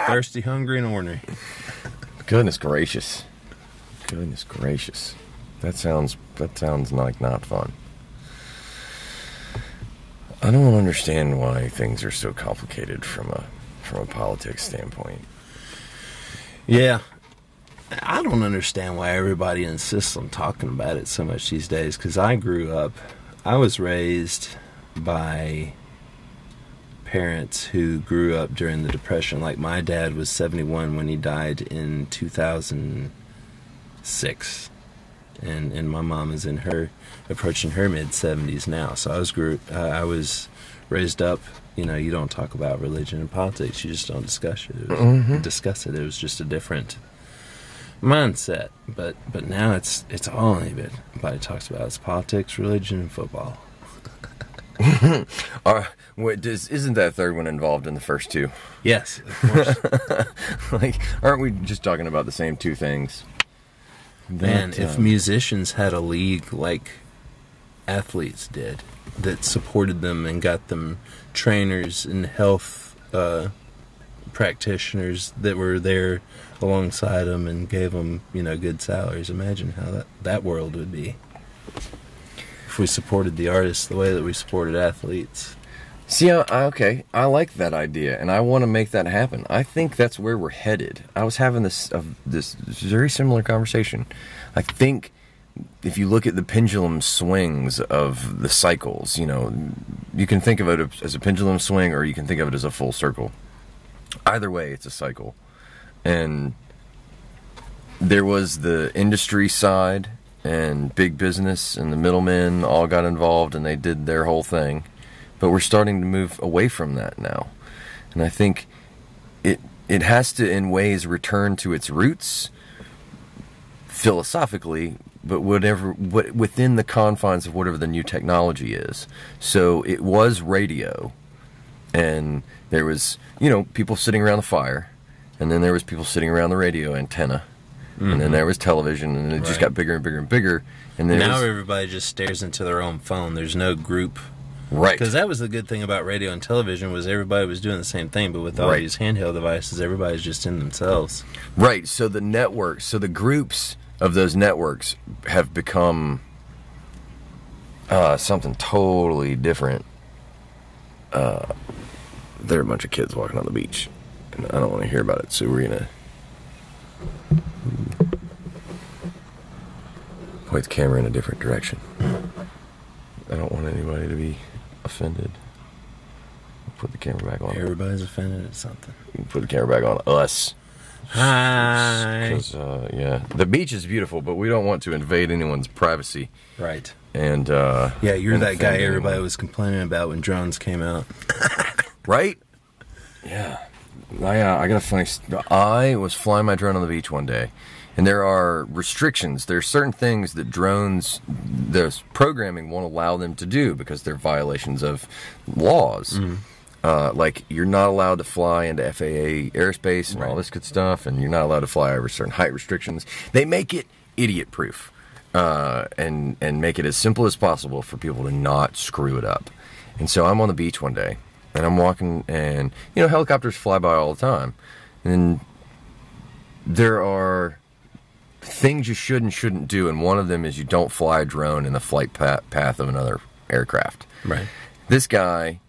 Thirsty, hungry, and ornery. Goodness gracious. Goodness gracious. That sounds like not fun. I don't understand why things are so complicated from a politics standpoint. Yeah. I don't understand why everybody insists on talking about it so much these days, because I was raised by parents who grew up during the Depression. Like, my dad was 71 when he died in 2006, and my mom is approaching her mid-70s now. So I was raised up. You don't talk about religion and politics. You just don't discuss it. It was just a different mindset. But now it's all anybody talks about. It's politics, religion, and football. Isn't that third one involved in the first two? Yes, of course. Like, aren't we just talking about the same two things? Man, if musicians had a league like athletes did, that supported them and got them trainers and health practitioners that were there alongside them and gave them, good salaries, imagine how that world would be. If we supported the artists the way that we supported athletes. See, okay, I like that idea, and I want to make that happen. I think that's where we're headed. I was having this very similar conversation. I think if you look at the pendulum swings of the cycles, you can think of it as a pendulum swing, or you can think of it as a full circle. Either way, it's a cycle. And there was the industry side, and big business and the middlemen all got involved, and they did their whole thing. But we're starting to move away from that now. And I think it has to, in ways, return to its roots philosophically, but within the confines of whatever the new technology is. So it was radio, and there was, people sitting around the fire, and then there was people sitting around the radio antenna, and then there was television, and it just got bigger and bigger and bigger. And now everybody just stares into their own phone. There's no group. Right. Because that was the good thing about radio and television, was everybody was doing the same thing, but with all these handheld devices, everybody's just in themselves. Right. So the the groups of those networks have become something totally different. There are a bunch of kids walking on the beach, and I don't want to hear about it, so we're going to point the camera in a different direction. I don't want anybody to be offended. Put the camera back on. Everybody's offended at something. Put the camera back on us. Hi. Because, the beach is beautiful, but we don't want to invade anyone's privacy. Right. And yeah, you're and that guy filming. everybody was complaining about when drones came out. Right? Yeah. I got a funny... I was flying my drone on the beach one day, and there are restrictions. There are certain things that drones, the programming won't allow them to do because they're violations of laws. Like, you're not allowed to fly into FAA airspace and all this good stuff, and you're not allowed to fly over certain height restrictions. They make it idiot-proof and make it as simple as possible for people to not screw it up. And so I'm on the beach one day, and I'm walking, and, you know, helicopters fly by all the time. And there are things you should and shouldn't do, and one of them is you don't fly a drone in the flight path of another aircraft. Right. This guy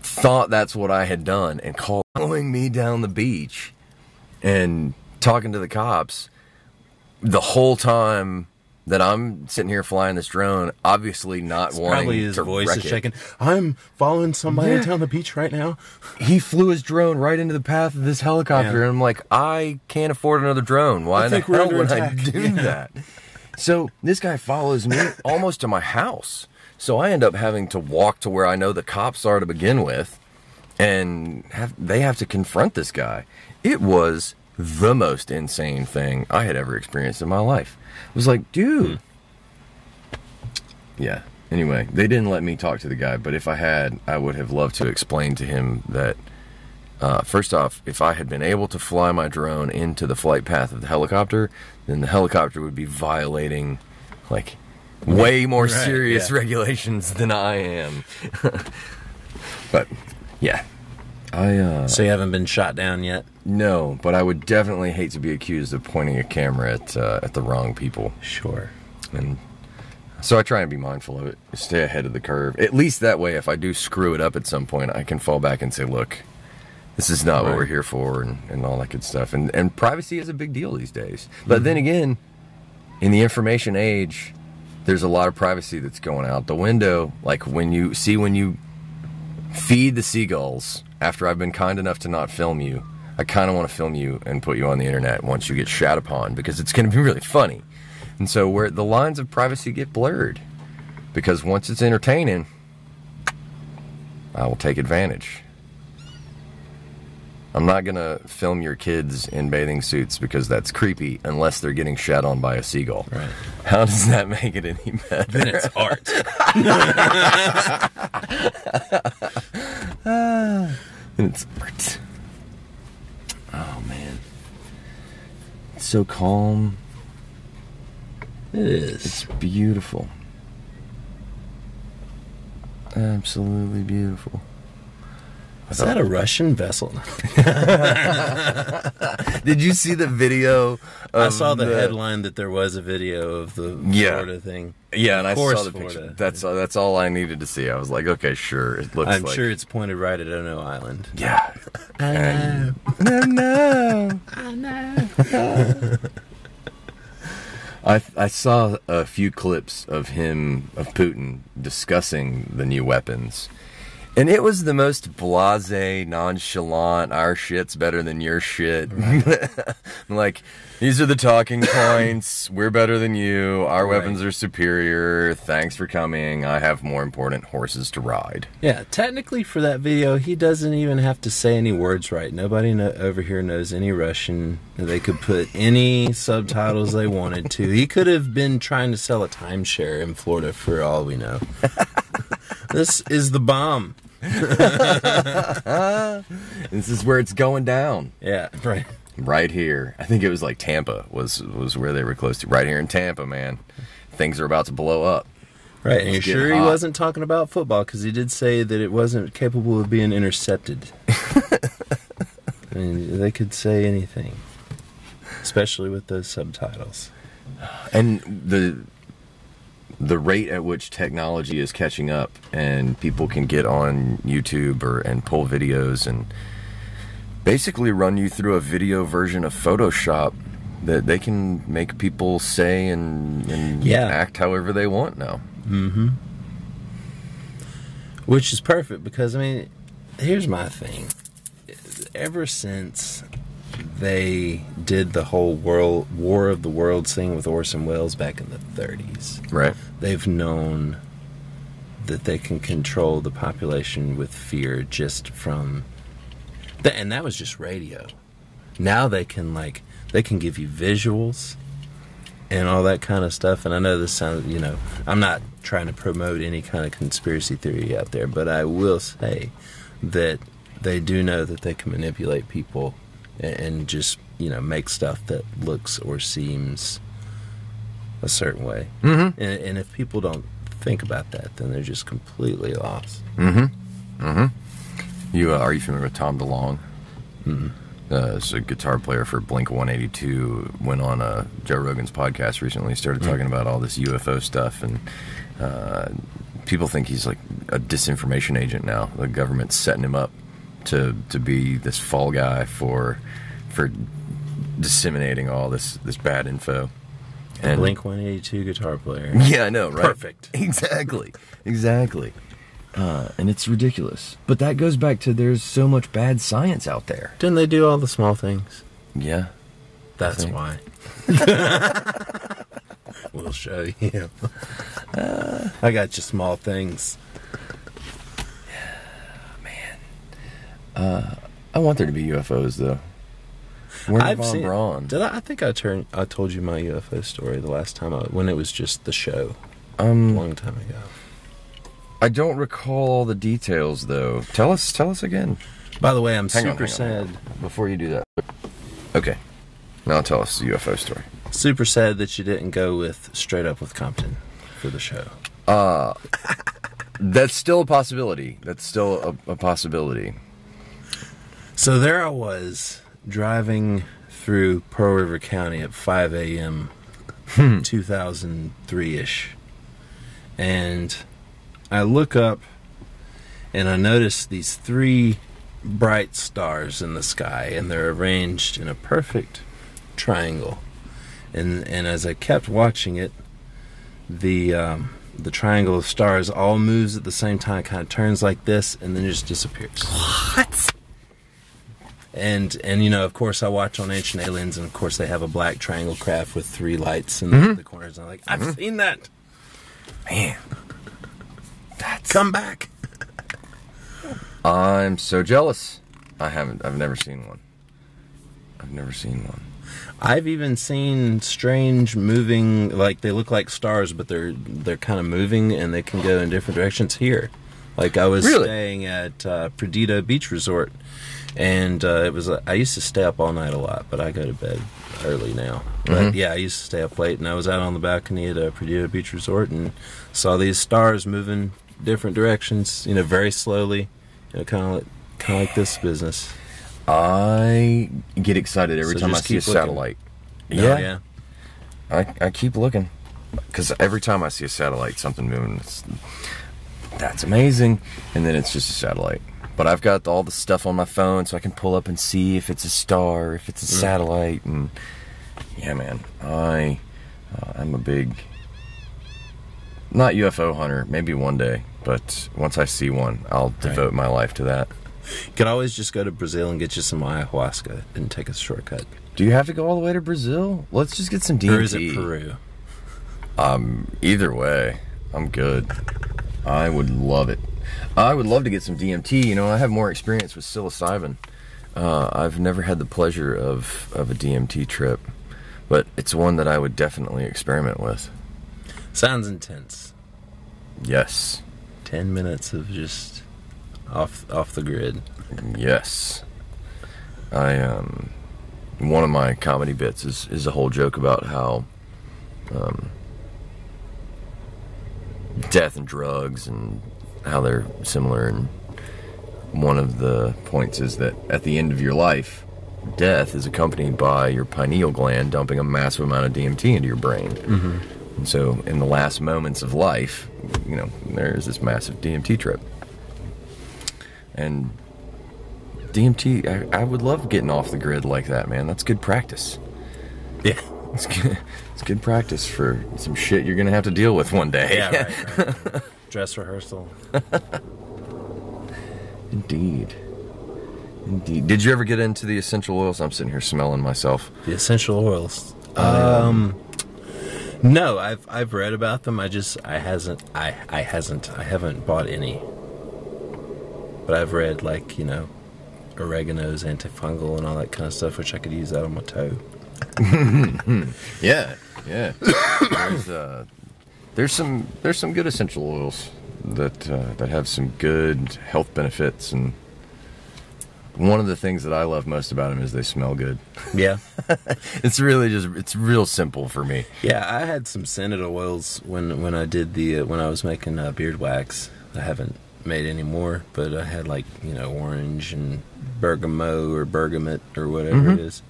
thought that's what I had done and following me down the beach and talking to the cops the whole time that I'm sitting here flying this drone, obviously not wanting Probably his to voice wreck is it. shaking. I'm following somebody Yeah. down the beach right now. He flew his drone right into the path of this helicopter, Yeah. and I'm like, I can't afford another drone. Why in the think we're hell under would I attack. do Yeah. that? So this guy follows me almost to my house. So I end up having to walk to where I know the cops are to begin with, and they have to confront this guy. It was the most insane thing I had ever experienced in my life. It was like, dude. Yeah. Anyway, they didn't let me talk to the guy, but if I had, I would have loved to explain to him that, first off, if I had been able to fly my drone into the flight path of the helicopter, then the helicopter would be violating, like, way more serious regulations than I am. But, yeah. So you haven't been shot down yet? No, but I would definitely hate to be accused of pointing a camera at the wrong people. Sure. And so I try and be mindful of it, stay ahead of the curve. At least that way, if I do screw it up at some point, I can fall back and say, look, this is not what we're here for, and all that good stuff. And privacy is a big deal these days. But then again, in the information age, there's a lot of privacy that's going out the window. Like when you feed the seagulls, after I've been kind enough to not film you, I kind of want to film you and put you on the internet once you get shat upon, because it's going to be really funny. And so where the lines of privacy get blurred, because once it's entertaining, I will take advantage. I'm not going to film your kids in bathing suits because that's creepy unless they're getting shat on by a seagull. Right. How does that make it any better? Then it's art. It's art. Oh, man. It's so calm. It is. It's beautiful. Absolutely beautiful. Is that a Russian vessel? Did you see the video? I saw the headline that there was a video of the Florida thing. Yeah, and I course, saw the Florida. picture. That's all I needed to see. I was like, okay, sure. It looks I'm like... sure it's pointed right at Ono Island. Yeah. I know. I know. I saw a few clips of Putin discussing the new weapons. And it was the most blasé, nonchalant, our shit's better than your shit. Right. Like, these are the talking points. We're better than you. Our weapons are superior. Thanks for coming. I have more important horses to ride. Yeah, technically for that video, he doesn't even have to say any words right. Nobody over here knows any Russian. They could put any subtitles they wanted to. He could have been trying to sell a timeshare in Florida for all we know. This is the bomb. This is where it's going down. Yeah, right. Right here. I think it was like Tampa was where they were close to. Right here in Tampa, man. Things are about to blow up. Right, and you're It's sure getting he hot. wasn't talking about football, because he did say that it wasn't capable of being intercepted. I mean, they could say anything, especially with those subtitles. And the rate at which technology is catching up, and people can get on YouTube and pull videos and basically run you through a video version of Photoshop that they can make people say and act however they want now. Mm-hmm. Which is perfect, because, I mean, here's my thing. Ever since they did the whole War of the Worlds thing with Orson Welles back in the 30s, Right. they've known that they can control the population with fear just from... And that was just radio. Now they can give you visuals and all that kind of stuff. And I know this sounds, I'm not trying to promote any kind of conspiracy theory out there, but I will say that they do know that they can manipulate people and just, make stuff that looks or seems a certain way. Mm-hmm. And if people don't think about that, then they're just completely lost. Mm-hmm. Mm-hmm. Are you familiar with Tom DeLonge? Mm-hmm. He's a guitar player for Blink-182. Went on Joe Rogan's podcast recently. Started talking about all this UFO stuff, and people think he's like a disinformation agent now. The government's setting him up to be this fall guy for disseminating all this bad info. And Blink-182 guitar player. Yeah, I know, right? Perfect. Exactly. And it's ridiculous. But that goes back to there's so much bad science out there. Didn't they do all the small things? Yeah. That's why. We'll show you. I got you small things. Man. I want there to be UFOs, though. I've seen. Braun? Did I think I told you my UFO story the last time when it was just the show. A long time ago. I don't recall the details, though. Tell us again. By the way, I'm hang super on. sad. Before you do that. Okay. Now tell us the UFO story. Super sad that you didn't go with Straight Up with Compton for the show. That's still a possibility. That's still a possibility. So there I was, driving through Pearl River County at 5 a.m. 2003-ish. And I look up and I notice these 3 bright stars in the sky, and they're arranged in a perfect triangle. And as I kept watching it, the triangle of stars all moves at the same time, kind of turns like this, and then just disappears. What? And of course, I watch on Ancient Aliens, and of course they have a black triangle craft with 3 lights in the corners. And I'm like, I've seen that. Man. Come back. I'm so jealous. I've never seen one. I've even seen strange moving, like they look like stars, but they're kind of moving, and they can go in different directions here. Like I was staying at Perdido Beach Resort, and I used to stay up all night a lot, but I go to bed early now. But yeah, I used to stay up late, and I was out on the balcony at Perdido Beach Resort and saw these stars moving different directions, very slowly, kind of like this business. I get excited every time I see a satellite. Yeah. I keep looking, because every time I see a satellite, something moving, that's amazing, and then it's just a satellite. But I've got all the stuff on my phone, so I can pull up and see if it's a star, if it's a satellite, and yeah, man, I'm a big, not UFO hunter, maybe one day, but once I see one, I'll devote my life to that. You could always just go to Brazil and get you some ayahuasca and take a shortcut. Do you have to go all the way to Brazil? Let's just get some DMT. Or is it Peru? Either way, I'm good. I would love it. I would love to get some DMT. I have more experience with psilocybin. I've never had the pleasure of a DMT trip, but it's one that I would definitely experiment with. Sounds intense. Yes. 10 minutes of just off the grid. Yes. One of my comedy bits is a whole joke about how death and drugs and how they're similar, and one of the points is that at the end of your life, death is accompanied by your pineal gland dumping a massive amount of DMT into your brain. And so in the last moments of life, there's this massive DMT trip. And DMT, I would love getting off the grid like that, man. That's good practice. Yeah. It's good practice for some shit you're going to have to deal with one day. Yeah, right. Dress rehearsal. Indeed. Did you ever get into the essential oils? I'm sitting here smelling myself. The essential oils. No, I've read about them. I haven't bought any. But I've read, like, oregano's antifungal and all that kind of stuff, which I could use that on my toe. Yeah. There's some good essential oils that have some good health benefits, and one of the things that I love most about them is they smell good. Yeah. It's real simple for me. Yeah, I had some scented oils when I was making beard wax. I haven't made any more, but I had, like, orange and bergamot or bergamot or whatever it is.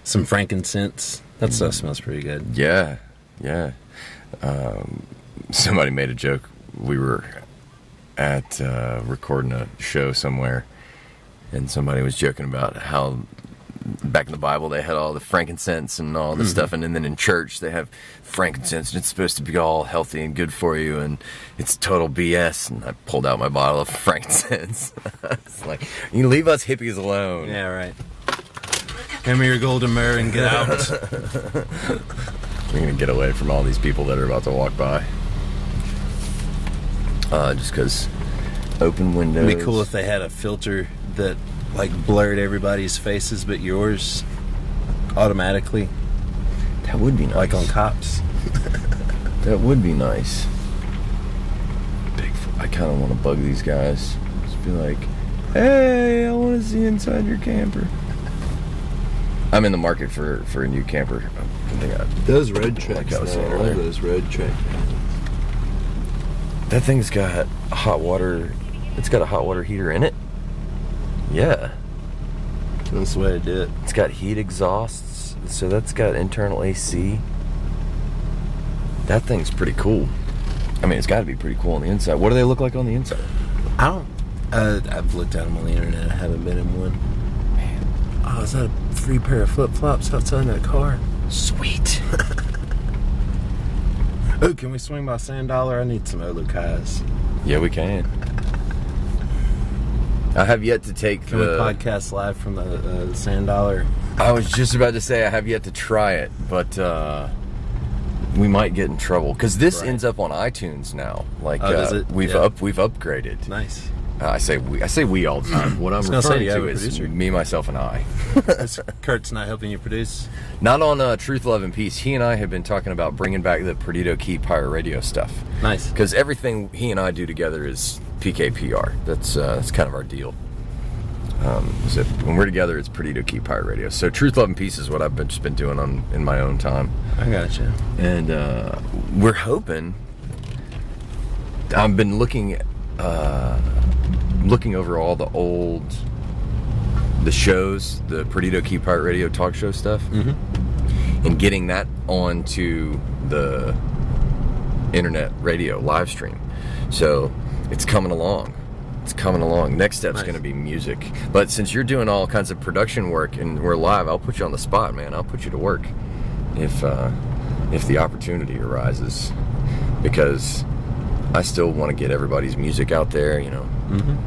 Some frankincense. That stuff smells pretty good. Yeah. Somebody made a joke. We were at recording a show somewhere, and somebody was joking about how back in the Bible they had all the frankincense and all this stuff, and then in church they have frankincense and it's supposed to be all healthy and good for you, and it's total BS. And I pulled out my bottle of frankincense. It's like, you leave us hippies alone. Yeah, right. Hand me your golden myrrh and get out. We're gonna get away from all these people that are about to walk by. Just because open windows. It'd be cool if they had a filter that, like, blurred everybody's faces but yours automatically. That would be nice. Like on Cops. That would be nice. I kind of want to bug these guys. Just be like, hey, I want to see inside your camper. I'm in the market for a new camper. Those road tracks, I was saying all earlier. those road tracks. That thing's got hot water. It's got a hot water heater in it. Yeah. That's the way to do it. It's got heat exhausts, so that's got internal AC. That thing's pretty cool. I mean, it's got to be pretty cool on the inside. What do they look like on the inside? I don't. I've looked at them on the internet. I haven't been in one. Man. Oh, is that a free pair of flip-flops outside that car? Sweet. Oh, can we swing by Sand Dollar? I need some Olucais. Yeah, we can. I have yet to take Can we podcast live from the Sand Dollar? I was just about to say I have yet to try it, but we might get in trouble because this ends up on iTunes now. Like, does it? we've upgraded. Nice. I say we all the time. What I'm referring to is producer. me, myself, and I. Kurt's not helping you produce? Not on Truth, Love, and Peace. He and I have been talking about bringing back the Perdido Key Pirate Radio stuff. Nice. Because everything he and I do together is PKPR. That's kind of our deal. So when we're together, it's Perdido Key Pirate Radio. So Truth, Love, and Peace is what I've just been doing in my own time. I gotcha. And we're hoping. I've been looking over all the shows, the Perdido Key Pirate Radio talk show stuff, and getting that onto the internet radio live stream. So it's coming along. Next step's going to be music. But since you're doing all kinds of production work and we're live, I'll put you on the spot, man. I'll put you to work if the opportunity arises, because I still want to get everybody's music out there,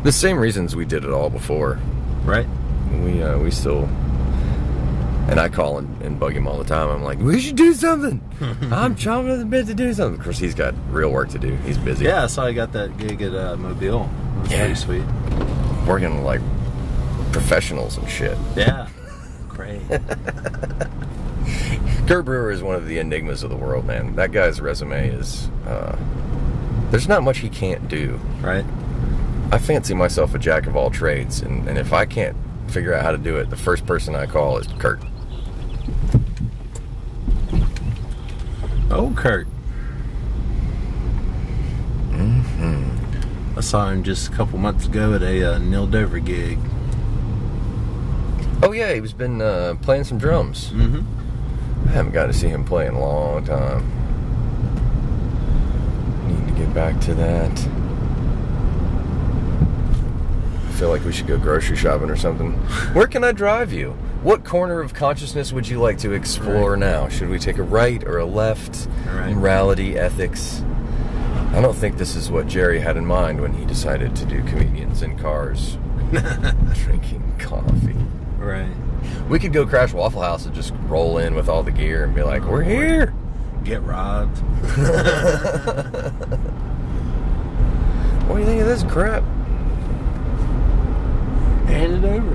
The same reasons we did it all before. Right. We still, and I call and bug him all the time. I'm like, we should do something. I'm chomping at the bit to do something. Of course, he's got real work to do. He's busy. Yeah, I saw he got that gig at Mobile. That's pretty sweet. Working with, like, professionals and shit. Yeah. Great. Kurt Brewer is one of the enigmas of the world, man. That guy's resume is, there's not much he can't do. Right. I fancy myself a jack of all trades, and if I can't figure out how to do it, the first person I call is Kurt. Oh, Kurt. I saw him just a couple months ago at a Neil Dover gig. Oh yeah, he's been playing some drums. I haven't got to see him play in a long time. Need to get back to that. I feel like we should go grocery shopping or something. Where can I drive you? What corner of consciousness would you like to explore now? Should we take a right or a left? Morality, ethics. I don't think this is what Jerry had in mind when he decided to do comedians in cars drinking coffee. Right. We could go crash Waffle House and just roll in with all the gear and be like, we're here. get robbed. What do you think of this crap? Hand it over.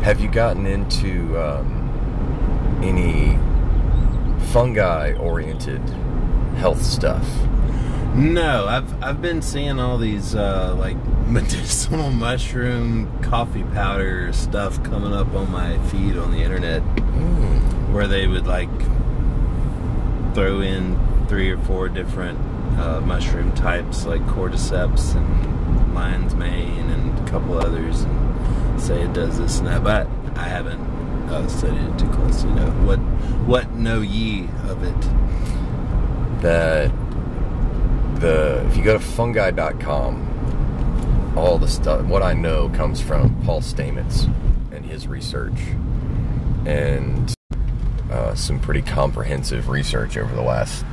Have you gotten into any fungi-oriented health stuff? No, I've been seeing all these like medicinal mushroom coffee powder stuff coming up on my feed on the internet, where they would like throw in 3 or 4 different mushroom types like cordyceps and lion's mane and a couple others, and say it does this and that. But I haven't studied it too close. You know, what know ye of it? That if you go to fungi.com, all the stuff, what I know comes from Paul Stamets and his research, and some pretty comprehensive research over the last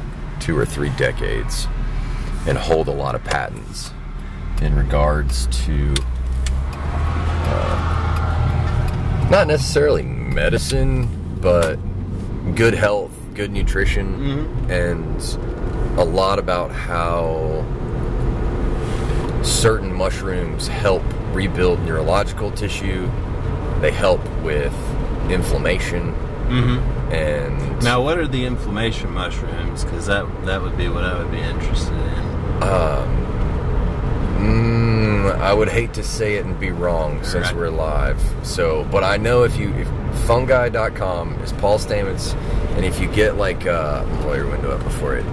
2 or 3 decades, and hold a lot of patents in regards to not necessarily medicine, but good health, good nutrition, and a lot about how certain mushrooms help rebuild neurological tissue. They help with inflammation. And now, what are the inflammation mushrooms? Because that would be what I would be interested in. I would hate to say it and be wrong since we're live. So, but I know if fungi.com is Paul Stamets, and if you get like roll your window up before it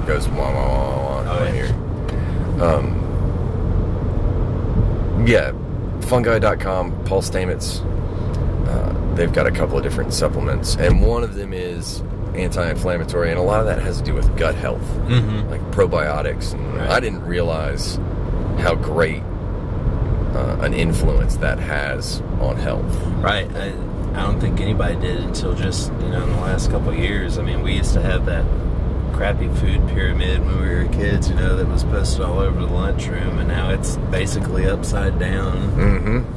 goes wah wah wah wah here. Yeah, fungi.com, Paul Stamets. They've got a couple of different supplements, and one of them is anti-inflammatory, and a lot of that has to do with gut health, like probiotics. And I didn't realize how great an influence that has on health. Right. I don't think anybody did until just, in the last couple of years. I mean, we used to have that crappy food pyramid when we were kids, that was posted all over the lunchroom, and now it's basically upside down.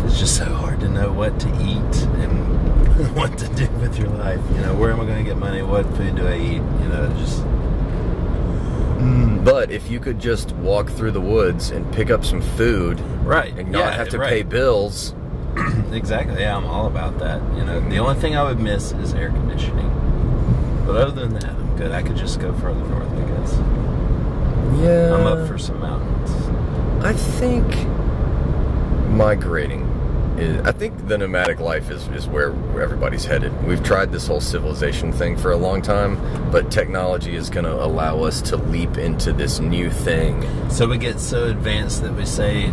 It's just so hard to know what to eat and what to do with your life. Where am I going to get money? What food do I eat? Just... But if you could just walk through the woods and pick up some food, and not have to pay bills. Exactly. Yeah, I'm all about that. The only thing I would miss is air conditioning. But other than that, I'm good. I could just go further north, I guess. Yeah. I'm up for some mountains. I think migrating I think the nomadic life is where everybody's headed. We've tried this whole civilization thing for a long time, but technology is going to allow us to leap into this new thing. So we get so advanced that we say,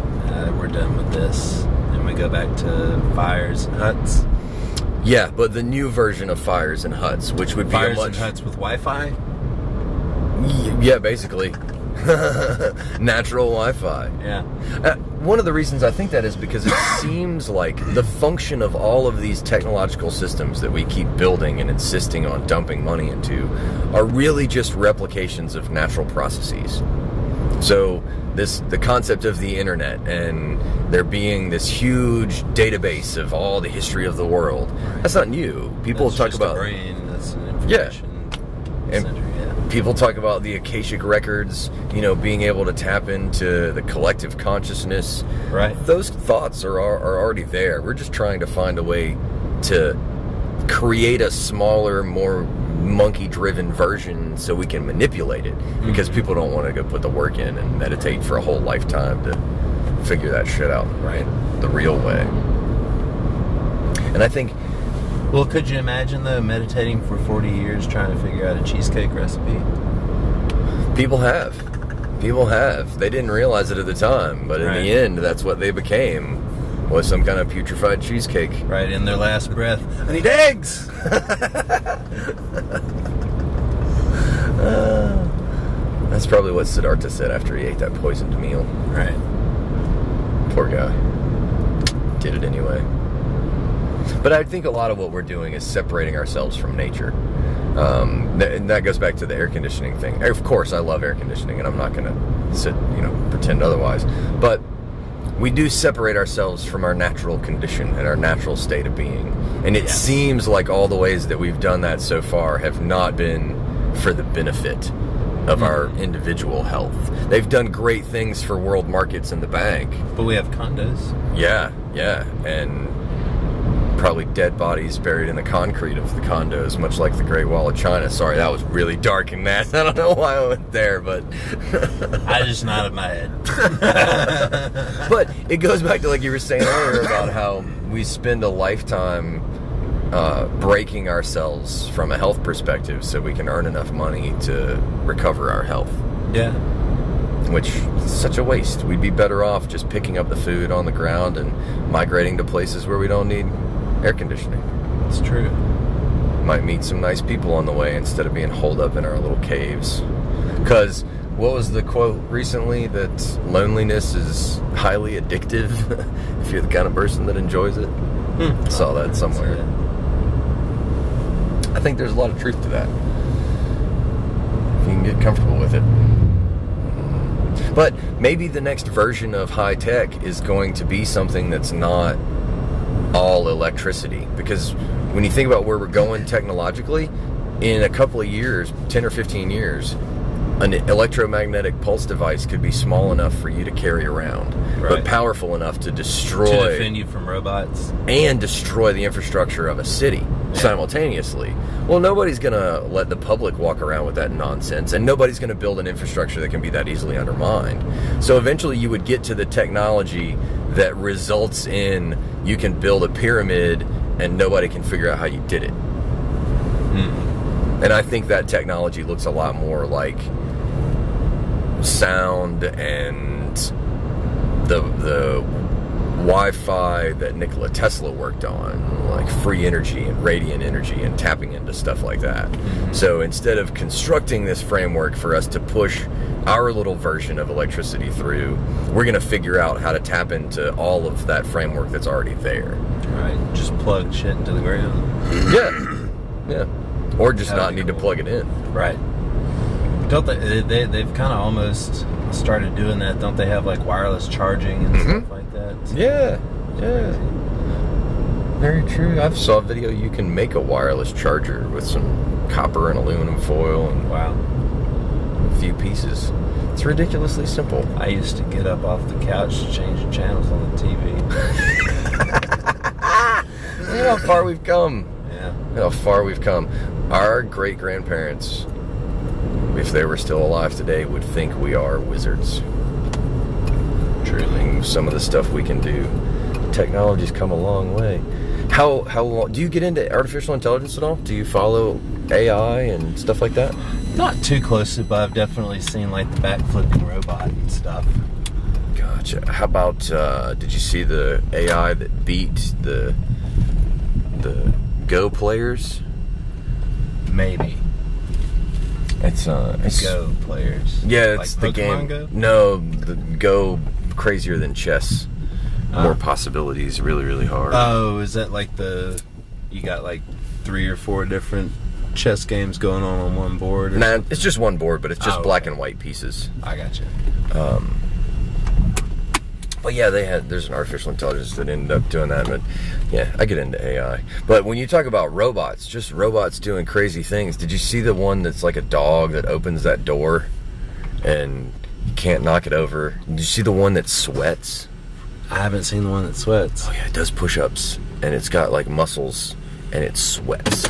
we're done with this, and we go back to fires and huts. Yeah, but the new version of fires and huts, which would be fires and huts with Wi-Fi? Yeah, basically. Natural Wi-Fi. Yeah. One of the reasons I think that is because it seems like the function of all of these technological systems that we keep building and insisting on dumping money into are really just replications of natural processes. So the concept of the internet and there being this huge database of all the history of the world, that's not new. People that's talk just about a brain, that's an information center. People talk about the Akashic records, being able to tap into the collective consciousness. Right. Those thoughts are already there. We're just trying to find a way to create a smaller, more monkey-driven version so we can manipulate it. Because people don't want to go put the work in and meditate for a whole lifetime to figure that shit out, right? The real way. And I think... Well, could you imagine, though, meditating for 40 years trying to figure out a cheesecake recipe? People have. They didn't realize it at the time, but in the end, that's what they became, was some kind of putrefied cheesecake. Right, in their last breath. I need eggs! That's probably what Siddhartha said after he ate that poisoned meal. Right. Poor guy. Did it anyway. But I think a lot of what we're doing is separating ourselves from nature. And that goes back to the air conditioning thing. Of course, I love air conditioning, and I'm not going to pretend otherwise. But we do separate ourselves from our natural condition and our natural state of being. And it seems like all the ways that we've done that so far have not been for the benefit of our individual health. They've done great things for world markets and the bank. But we have condos. Yeah, and probably dead bodies buried in the concrete of the condos, much like the Great Wall of China. Sorry, that was really dark and nasty. I don't know why I went there, but... I just nodded my head. But it goes back to, like you were saying earlier, about how we spend a lifetime breaking ourselves from a health perspective so we can earn enough money to recover our health. Yeah. Which is such a waste. We'd be better off just picking up the food on the ground and migrating to places where we don't need air conditioning. It's true. Might meet some nice people on the way instead of being holed up in our little caves. Because what was the quote recently? That loneliness is highly addictive if you're the kind of person that enjoys it. I saw that somewhere. I think there's a lot of truth to that, if you can get comfortable with it. But maybe the next version of high tech is going to be something that's not all electricity. Because when you think about where we're going technologically, in a couple of years, 10 or 15 years, an electromagnetic pulse device could be small enough for you to carry around, but powerful enough to destroy... To defend you from robots. And destroy the infrastructure of a city simultaneously. Well, nobody's going to let the public walk around with that nonsense, and nobody's going to build an infrastructure that can be that easily undermined. So eventually you would get to the technology that results in you can build a pyramid and nobody can figure out how you did it. And I think that technology looks a lot more like sound and the Wi-Fi that Nikola Tesla worked on, like free energy and radiant energy and tapping into stuff like that. So instead of constructing this framework for us to push our little version of electricity through, we're going to figure out how to tap into all of that framework that's already there. Right, just plug shit into the ground. Yeah. Or just not need to plug it in. Right. Don't they've kind of almost started doing that, don't they? Have like wireless charging and stuff like that. So Yeah. Very true. I saw a video you can make a wireless charger with some copper and aluminum foil and a few pieces. It's ridiculously simple. I used to get up off the couch to change the channels on the TV. Look how far we've come. Yeah. How far we've come. Our great-grandparents, if they were still alive today, would think we are wizards. Truly. Some of the stuff we can do. Technology's come a long way. How long, do you get into artificial intelligence at all? Do you follow AI and stuff like that? Not too closely, but I've definitely seen like the backflipping robot and stuff. Gotcha. How about, did you see the AI that beat the Go players? Maybe. It's Go players. Yeah, it's like the Pokemon game. Go? No, the Go crazier than chess. More possibilities, really, really hard. Oh, is that like you got like 3 or 4 different chess games going on one board? Nah, it's just one board, but it's just black okay. and white pieces. I gotcha. But yeah, there's an artificial intelligence that ended up doing that. But yeah, I get into AI. But when you talk about robots, just robots doing crazy things. Did you see the one that's like a dog that opens that door and you can't knock it over? Did you see the one that sweats? I haven't seen the one that sweats. Oh yeah, it does push-ups and it's got like muscles and it sweats.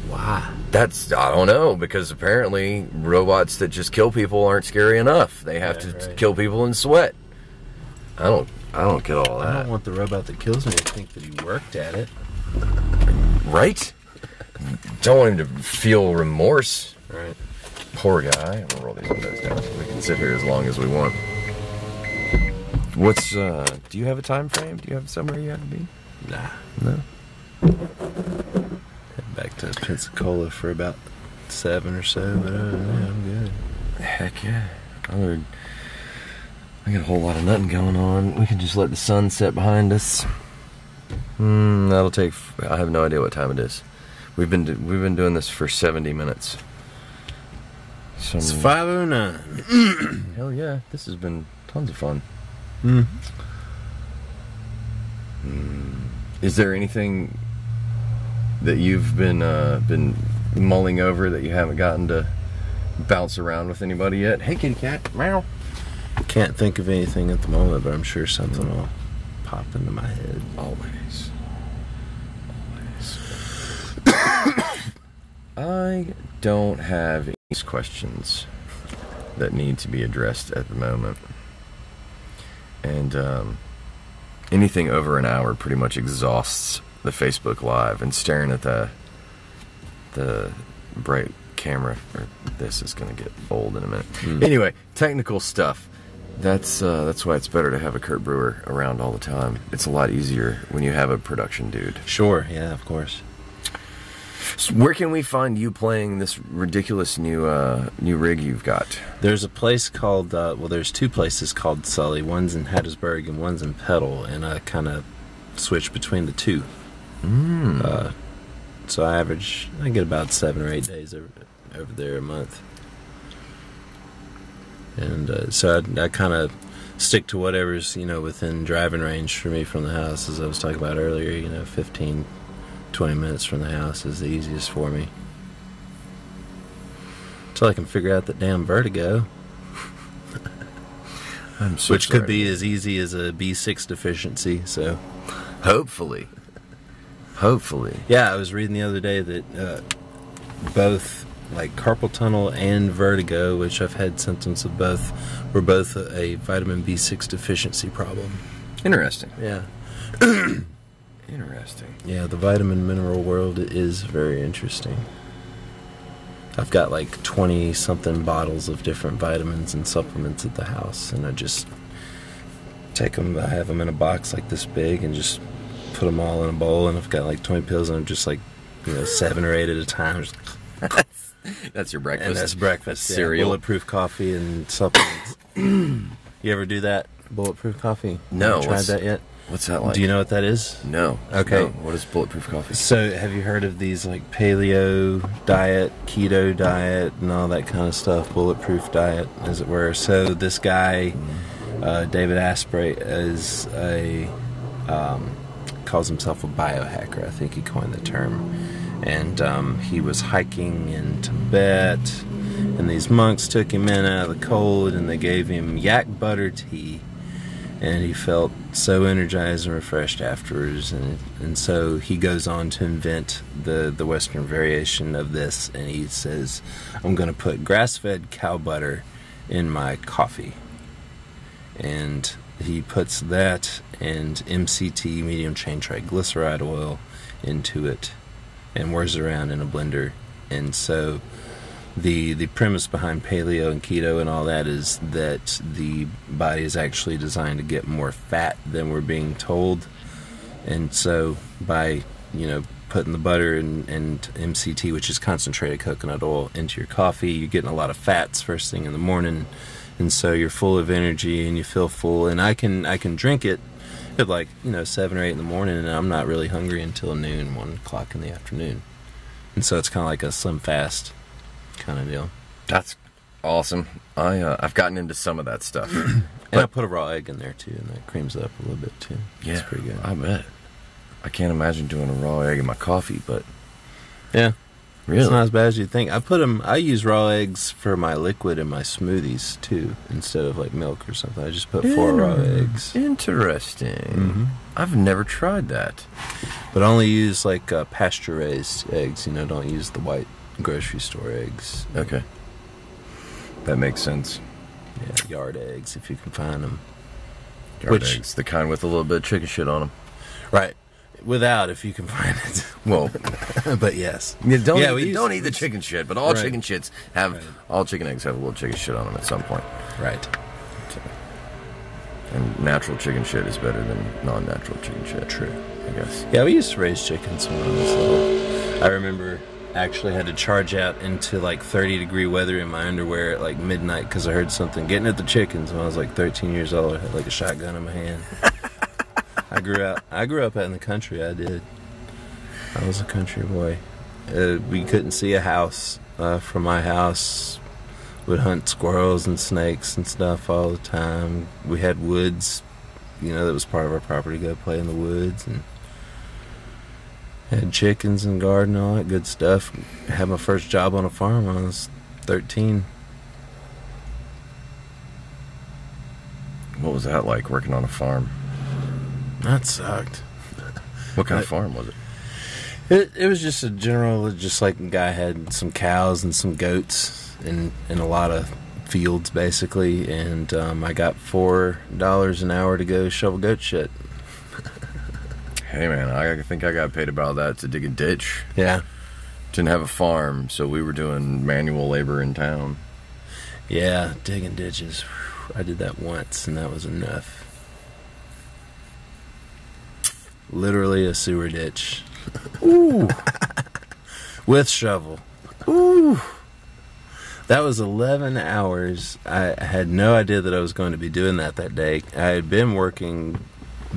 Why? I don't know, because apparently robots that just kill people aren't scary enough. They have to kill people and sweat. I don't get all that. I don't want the robot that kills me to think that he worked at it. Right? Don't want him to feel remorse. Right. Poor guy. I'm gonna roll these windows down so we can sit here as long as we want. Do you have a time frame? Do you have somewhere you have to be? Nah. No? Head back to Pensacola for about 7 or so, but I'm good. Heck yeah. I got a whole lot of nothing going on. We can just let the sun set behind us. That'll take... I have no idea what time it is. We've been doing this for 70 minutes. It's 5:09. Hell yeah. This has been tons of fun. Is there anything that you've been mulling over that you haven't gotten to bounce around with anybody yet? Hey, kitty cat, meow. Can't think of anything at the moment, but I'm sure something will pop into my head. Always. I don't have any questions that need to be addressed at the moment. And anything over an hour pretty much exhausts the Facebook Live, and staring at the bright camera, or this is going to get old in a minute. Anyway, technical stuff. That's why it's better to have a Kurt Brewer around all the time. It's a lot easier when you have a production dude. Sure, yeah, of course. So where can we find you playing this ridiculous new rig you've got? There's a place called, there's two places called Sully. One's in Hattiesburg and one's in Petal, and I kind of switch between the two. So I get about 7 or 8 days over there a month. And so I kind of stick to whatever's, within driving range for me from the house, as I was talking about earlier. 15, 20 minutes from the house is the easiest for me. Until I can figure out the damn vertigo. I'm so Which sorry. could be as easy as a B6 deficiency, so... Hopefully. Yeah, I was reading the other day that both, like, carpal tunnel and vertigo, which I've had symptoms of both, were both a vitamin B6 deficiency problem. Interesting. Yeah. Interesting. Yeah, the vitamin mineral world is very interesting. I've got like 20-something bottles of different vitamins and supplements at the house, and I just take them, I have them in a box like this big, and just put them all in a bowl, and I've got like 20 pills, and I'm just like, 7 or 8 at a time. Just That's your breakfast. and that's breakfast. That's cereal. Bulletproof coffee and supplements. You ever do that? Bulletproof coffee? No. Have you tried that yet? What's that like? Do you know what that is? No. Okay. No. What is bulletproof coffee? So, have you heard of these like paleo diet, keto diet, and all that kind of stuff? Bulletproof diet, as it were. So, this guy, David Asprey, is calls himself a biohacker. I think he coined the term. And he was hiking in Tibet, and these monks took him in out of the cold, and they gave him yak butter tea. And he felt so energized and refreshed afterwards, and so he goes on to invent the Western variation of this, and he says, I'm going to put grass-fed cow butter in my coffee. And he puts that and MCT, medium chain triglyceride oil, into it and whirs it around in a blender. And so the premise behind paleo and keto and all that is that the body is actually designed to get more fat than we're being told. And so by, putting the butter and MCT, which is concentrated coconut oil, into your coffee, you're getting a lot of fats first thing in the morning. And so you're full of energy and you feel full. And I can drink it at 7 or 8 in the morning, and I'm not really hungry until noon, 1 o'clock in the afternoon. And so it's kind of like a slim fast kind of deal. That's awesome. I've gotten into some of that stuff. And I put a raw egg in there too, and that creams it up a little bit too. Yeah, it's pretty good. I bet. I can't imagine doing a raw egg in my coffee, but yeah, really, it's not as bad as you think. I use raw eggs for my liquid in my smoothies too, instead of like milk or something. I just put 4 raw eggs. Interesting. Mm-hmm. I've never tried that, but I only use like pasture raised eggs. Don't use the white grocery store eggs. Okay, that makes sense. Yeah, yard eggs if you can find them. Yard eggs, the kind with a little bit of chicken shit on them. Right. Without, if you can find it. Well, but yes. Don't eat the chicken shit, but all right. chicken shits have all chicken eggs have a little chicken shit on them at some point. Right. And natural chicken shit is better than non-natural chicken shit. True. I guess. Yeah, we used to raise chickens when I was little. I remember actually had to charge out into 30-degree weather in my underwear at midnight because I heard something getting at the chickens when I was 13 years old. I had a shotgun in my hand. I grew up out in the country. I did. I was a country boy. We couldn't see a house from my house. Would hunt squirrels and snakes and stuff all the time. We had woods that was part of our property, go play in the woods, and had chickens and garden, all that good stuff. Had my first job on a farm when I was 13. What was that like, working on a farm? That sucked. What kind of farm was it? It was just a general, just like a guy had some cows and some goats and a lot of fields, basically. And I got $4 an hour to go shovel goat shit. Hey, man, I think I got paid about that to dig a ditch. Yeah. Didn't have a farm, so we were doing manual labor in town. Yeah, digging ditches. I did that once, and that was enough. Literally a sewer ditch. Ooh. With shovel. Ooh. That was 11 hours. I had no idea that I was going to be doing that day. I had been working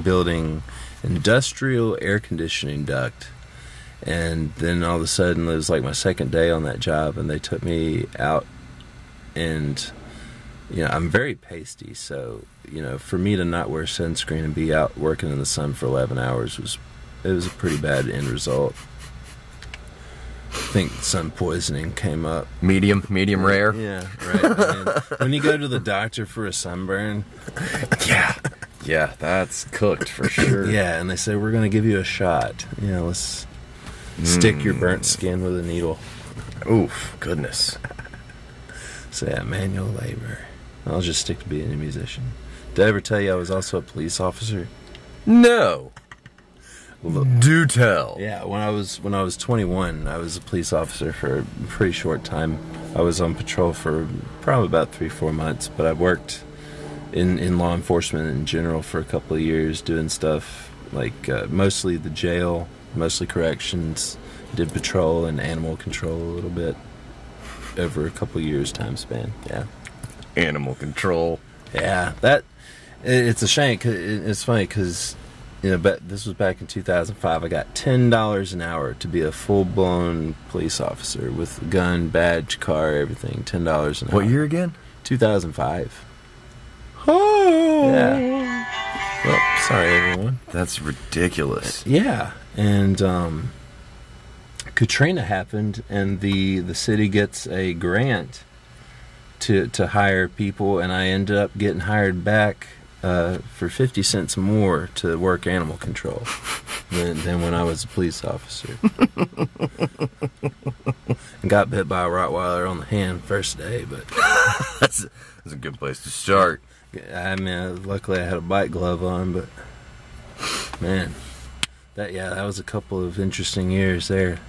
building industrial air conditioning duct, and then all of a sudden it was like my second day on that job, and they took me out, and I'm very pasty, so for me to not wear sunscreen and be out working in the sun for 11 hours was a pretty bad end result. I think sun poisoning came up. Medium rare. Yeah, right. When you go to the doctor for a sunburn, yeah, that's cooked for sure. Yeah, and they say, we're going to give you a shot. Let's stick your burnt skin with a needle. Oof, goodness. So yeah, manual labor. I'll just stick to being a musician. Did I ever tell you I was also a police officer? No. Do tell. Yeah, when I was 21, I was a police officer for a pretty short time. I was on patrol for probably about 3-4 months, but I worked in law enforcement in general for a couple of years, doing stuff like mostly the jail, mostly corrections, did patrol and animal control a little bit over a couple of years time span. Yeah. Animal control. Yeah, it's a shame. It's funny because this was back in 2005. I got $10 an hour to be a full-blown police officer with gun, badge, car, everything. $10 an hour. What year again? 2005. Oh. Yeah. Well, sorry, everyone. That's ridiculous. Yeah, and Katrina happened, and the city gets a grant to hire people, and I ended up getting hired back for 50 cents more to work animal control than when I was a police officer. And got bit by a Rottweiler on the hand first day, but that's a good place to start. I mean, luckily I had a bite glove on, but man, that was a couple of interesting years there.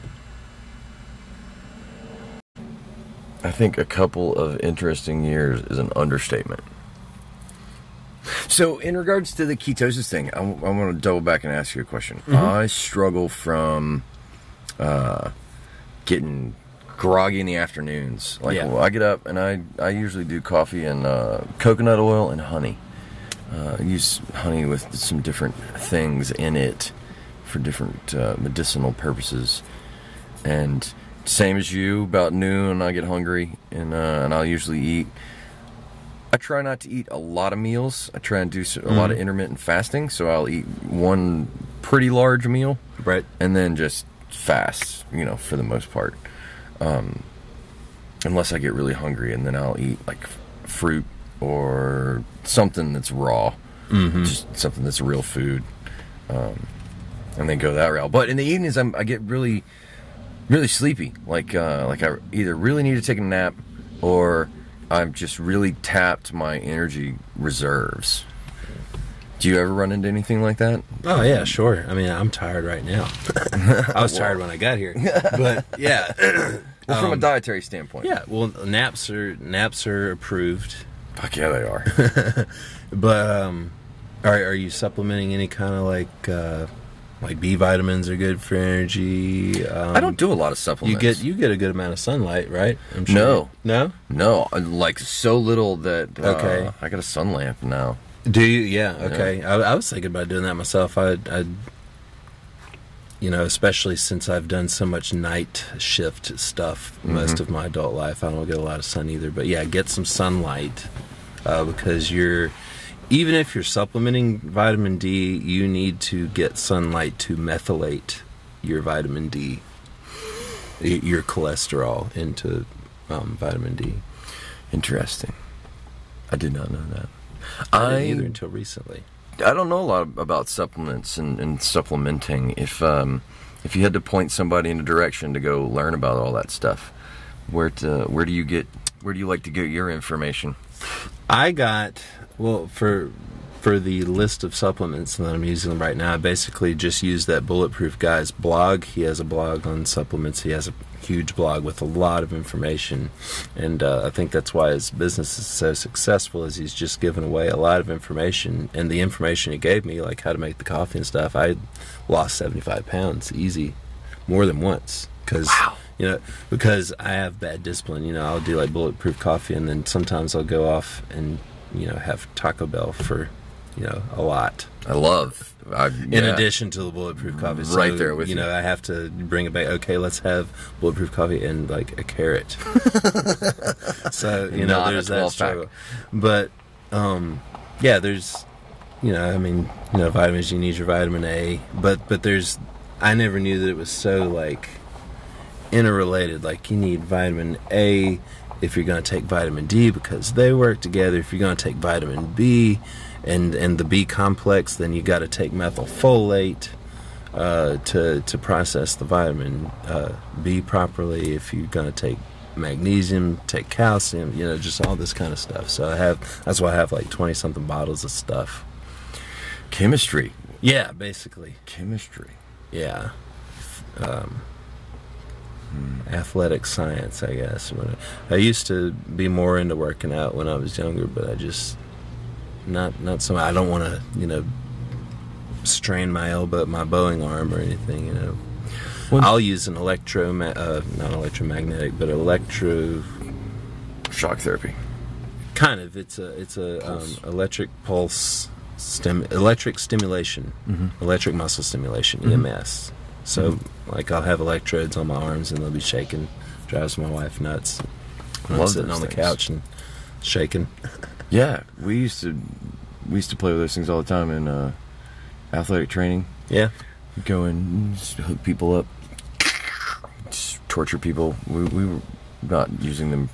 I think a couple of interesting years is an understatement. So, in regards to the ketosis thing, I want to double back and ask you a question. Mm-hmm. I struggle from getting groggy in the afternoons. Well, I get up and I usually do coffee and coconut oil and honey. I use honey with some different things in it for different medicinal purposes. And same as you, about noon I get hungry and I'll usually eat. I try not to eat a lot of meals. I try and do a lot of intermittent fasting, so I'll eat one pretty large meal, right, and then just fast, for the most part. Unless I get really hungry, and then I'll eat like fruit or something that's raw, just something that's real food, and then go that route. But in the evenings, I get really, really sleepy. Like I either really need to take a nap, or I've just really tapped my energy reserves. Do you ever run into anything like that? Oh, yeah, sure. I mean, I'm tired right now. I was tired when I got here. But, yeah. Well, from a dietary standpoint. Yeah, well, naps are approved. Fuck yeah, they are. But, are you supplementing any kind of like B vitamins are good for energy? I don't do a lot of supplements. You get a good amount of sunlight, right? I'm sure. No? Like so little that okay. I got a sun lamp now. Do you? Yeah. Okay. Yeah. I was thinking about doing that myself. I'd especially since I've done so much night shift stuff most of my adult life, I don't get a lot of sun either. But yeah, get some sunlight because even if you're supplementing vitamin D, you need to get sunlight to methylate your vitamin D, your cholesterol into vitamin D. Interesting. I did not know that. I didn't either until recently. I don't know a lot about supplements and supplementing. If you had to point somebody in a direction to go learn about all that stuff, where do you like to get your information? I got, well, for the list of supplements that I'm using right now, I basically just use that Bulletproof guy's blog. He has a blog on supplements. He has a huge blog with a lot of information, and I think that's why his business is so successful, is he's just given away a lot of information. And the information he gave me, like how to make the coffee and stuff, I lost 75 pounds easy, more than once, because because I have bad discipline. I'll do like Bulletproof coffee, and then sometimes I'll go off and have Taco Bell for a lot. In addition to the Bulletproof coffee. So, right there with you. I have to bring it back. Okay, let's have Bulletproof coffee and like a carrot. So, there's that struggle. But, there's, vitamins, you need your vitamin A. But I never knew that it was so like interrelated. Like you need vitamin A if you're going to take vitamin D because they work together. If you're going to take vitamin B and the B complex, then you got to take methylfolate to process the vitamin B properly. If you're going to take magnesium, take calcium, just all this kind of stuff. So that's why I have like 20 something bottles of stuff. Chemistry. Yeah, basically. Chemistry. Yeah. Athletic science, I guess. I used to be more into working out when I was younger, but I just not so much. I don't want to strain my elbow, my bowing arm or anything. I'll use an not electromagnetic, but shock therapy. Kind of. It's a electric pulse electric stimulation, electric muscle stimulation, EMS. So, like, I'll have electrodes on my arms, and they'll be shaking. Drives my wife nuts. When I'm sitting on the couch and shaking. Yeah, we used to play with those things all the time in athletic training. Yeah, go and just hook people up, just torture people. We were not using them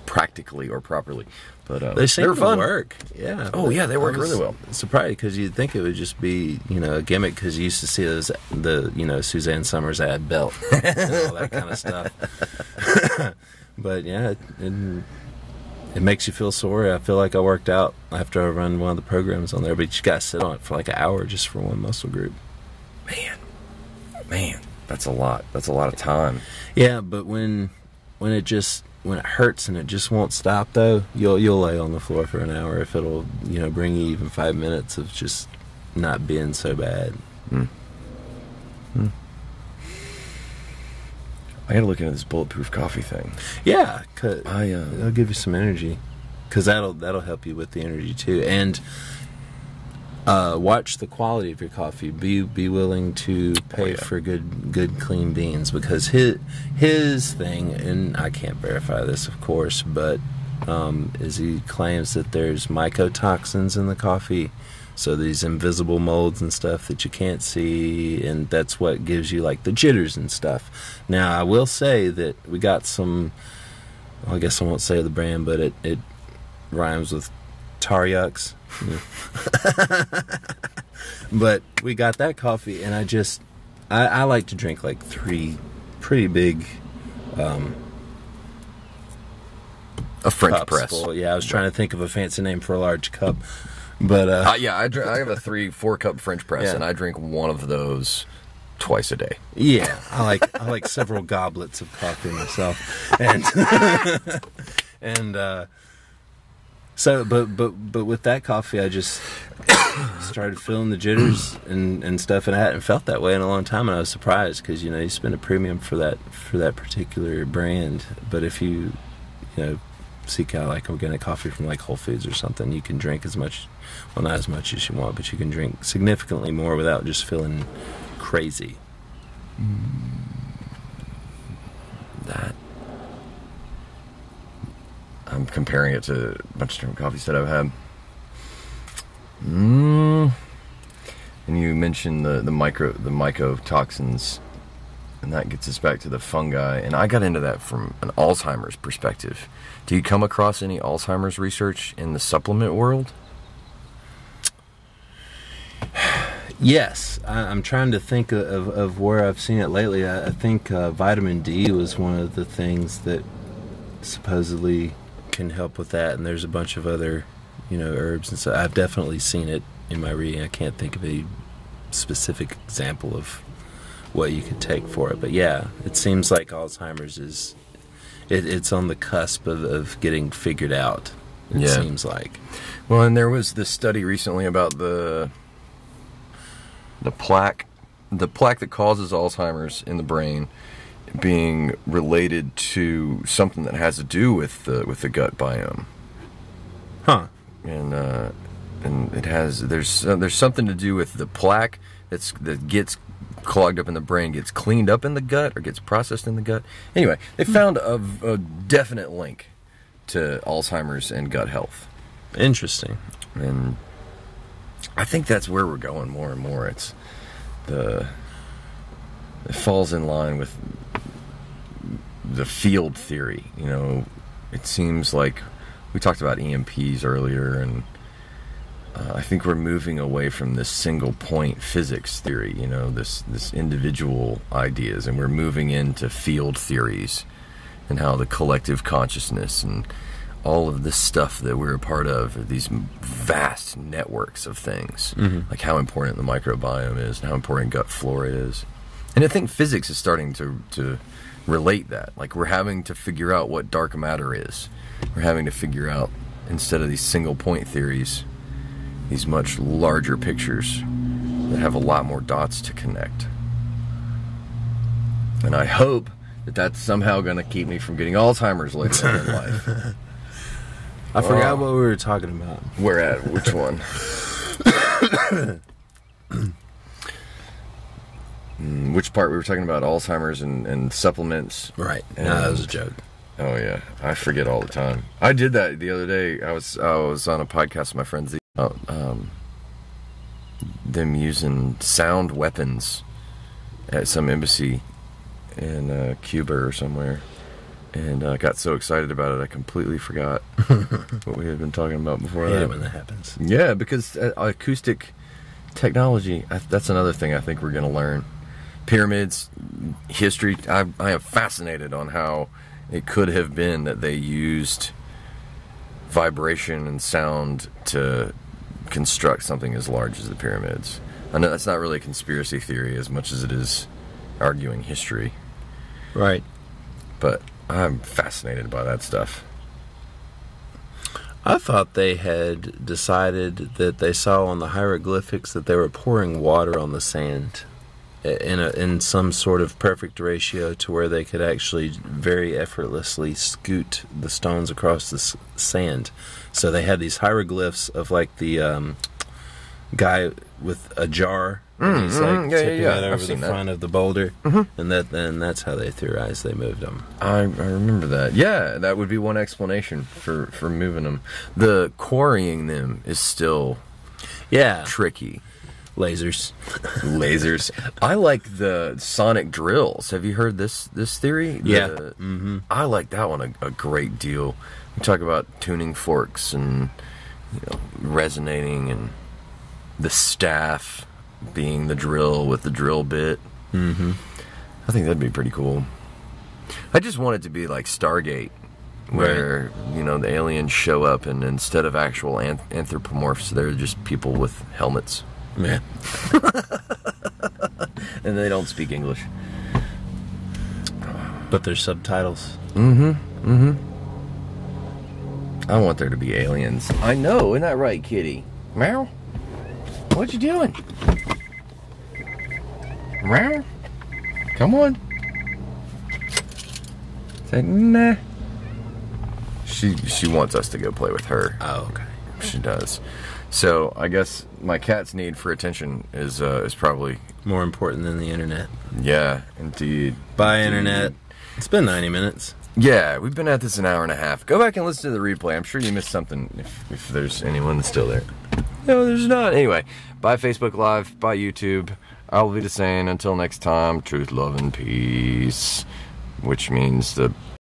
practically or properly, but they seem to fun. Work. Yeah. Oh yeah, they work really well. Surprised because you'd think it would just be a gimmick because you used to see the Suzanne Summers ad belt and all that kind of stuff. But yeah, it makes you feel sore. I feel like I worked out after I run one of the programs on there, but you got to sit on it for like an hour just for one muscle group. Man, that's a lot. That's a lot of time. Yeah, but when it hurts and it just won't stop, though, you'll lay on the floor for an hour if it'll bring you even 5 minutes of just not being so bad. I gotta look into this bulletproof coffee thing. Yeah, cause it'll give you some energy, because that'll help you with the energy too. And watch the quality of your coffee. Be willing to pay for good clean beans, because his thing, and I can't verify this, of course, but is he claims that there's mycotoxins in the coffee. So these invisible molds and stuff that you can't see, and that's what gives you like the jitters and stuff. Now I will say that we got some, well, I guess I won't say the brand, but it rhymes with Taryux. But we got that coffee, and I like to drink like 3 pretty big a French press full. Yeah, I was trying to think of a fancy name for a large cup. But I have a 3-4 cup French press, and I drink one of those twice a day. Yeah, I like several goblets of coffee myself, and so but with that coffee, I just started feeling the jitters and stuff, and I hadn't felt that way in a long time, and I was surprised because you spend a premium for that particular brand, but if you seek out like organic coffee from like Whole Foods or something, you can drink as much, well, not as much as you want, but you can drink significantly more without just feeling crazy. That I'm comparing it to a bunch of different coffees that I've had. And you mentioned the mycotoxins, and that gets us back to the fungi. And I got into that from an Alzheimer's perspective. Do you come across any Alzheimer's research in the supplement world? Yes, I'm trying to think of where I've seen it lately. I think vitamin D was one of the things that supposedly can help with that, and there's a bunch of other, herbs and so I've definitely seen it in my reading. I can't think of a specific example of what you could take for it, but yeah, it seems like Alzheimer's is it's on the cusp of getting figured out. It seems like. Well, and there was this study recently about the plaque that causes Alzheimer's in the brain being related to something that has to do with the gut biome. Huh. And it has there's something to do with the plaque that gets clogged up in the brain, gets cleaned up in the gut, or gets processed in the gut. Anyway, they found a definite link to Alzheimer's and gut health. Interesting. And I think that's where we're going more and more. It falls in line with the field theory. It seems like we talked about EMPs earlier, and I think we're moving away from this single point physics theory, this individual ideas, and we're moving into field theories and how the collective consciousness and all of this stuff that we're a part of are these vast networks of things, like how important the microbiome is and how important gut flora is. And I think physics is starting to relate that. Like, we're having to figure out what dark matter is. We're having to figure out, instead of these single point theories, these much larger pictures that have a lot more dots to connect. And I hope that that's somehow going to keep me from getting Alzheimer's later on in life. I forgot what we were talking about. Where at? Which one? Which part? We were talking about Alzheimer's and supplements. Right. No, that was a joke. Oh yeah, I forget all the time. I did that the other day. I was on a podcast with my friends about them using sound weapons at some embassy in Cuba or somewhere. And I got so excited about it, I completely forgot what we had been talking about before that. I hate it when that happens. Yeah, because acoustic technology, that's another thing I think we're going to learn. Pyramids, history, I am fascinated on how it could have been that they used vibration and sound to construct something as large as the pyramids. I know that's not really a conspiracy theory as much as it is arguing history. Right. But I'm fascinated by that stuff. I thought they had decided that they saw on the hieroglyphics that they were pouring water on the sand in some sort of perfect ratio to where they could actually very effortlessly scoot the stones across the sand. So they had these hieroglyphs of like the guy with a jar. He's like tipping it over the front of the boulder, and that's how they theorized they moved them. I remember that. Yeah, that would be one explanation for moving them. The quarrying them is still tricky. Lasers. I like the sonic drills. Have you heard this theory? Yeah. I like that one a great deal. We talk about tuning forks and resonating, and the staff being the drill with the drill bit. I think that'd be pretty cool. I just want it to be like Stargate, where the aliens show up and instead of actual anthropomorphs, they're just people with helmets. Yeah. And they don't speak English. But there's subtitles. I want there to be aliens. I know, isn't that right, kitty? Meow? What you doing? Meow? Come on. Say, nah. She wants us to go play with her. Oh, okay. She does. So I guess my cat's need for attention is probably more important than the internet. Yeah, indeed. Bye, internet. It's been 90 minutes. Yeah, we've been at this an hour and a half. Go back and listen to the replay. I'm sure you missed something if there's anyone that's still there. No, there's not. Anyway, bye Facebook Live, bye YouTube. I will be the same. Until next time, truth, love, and peace. Which means the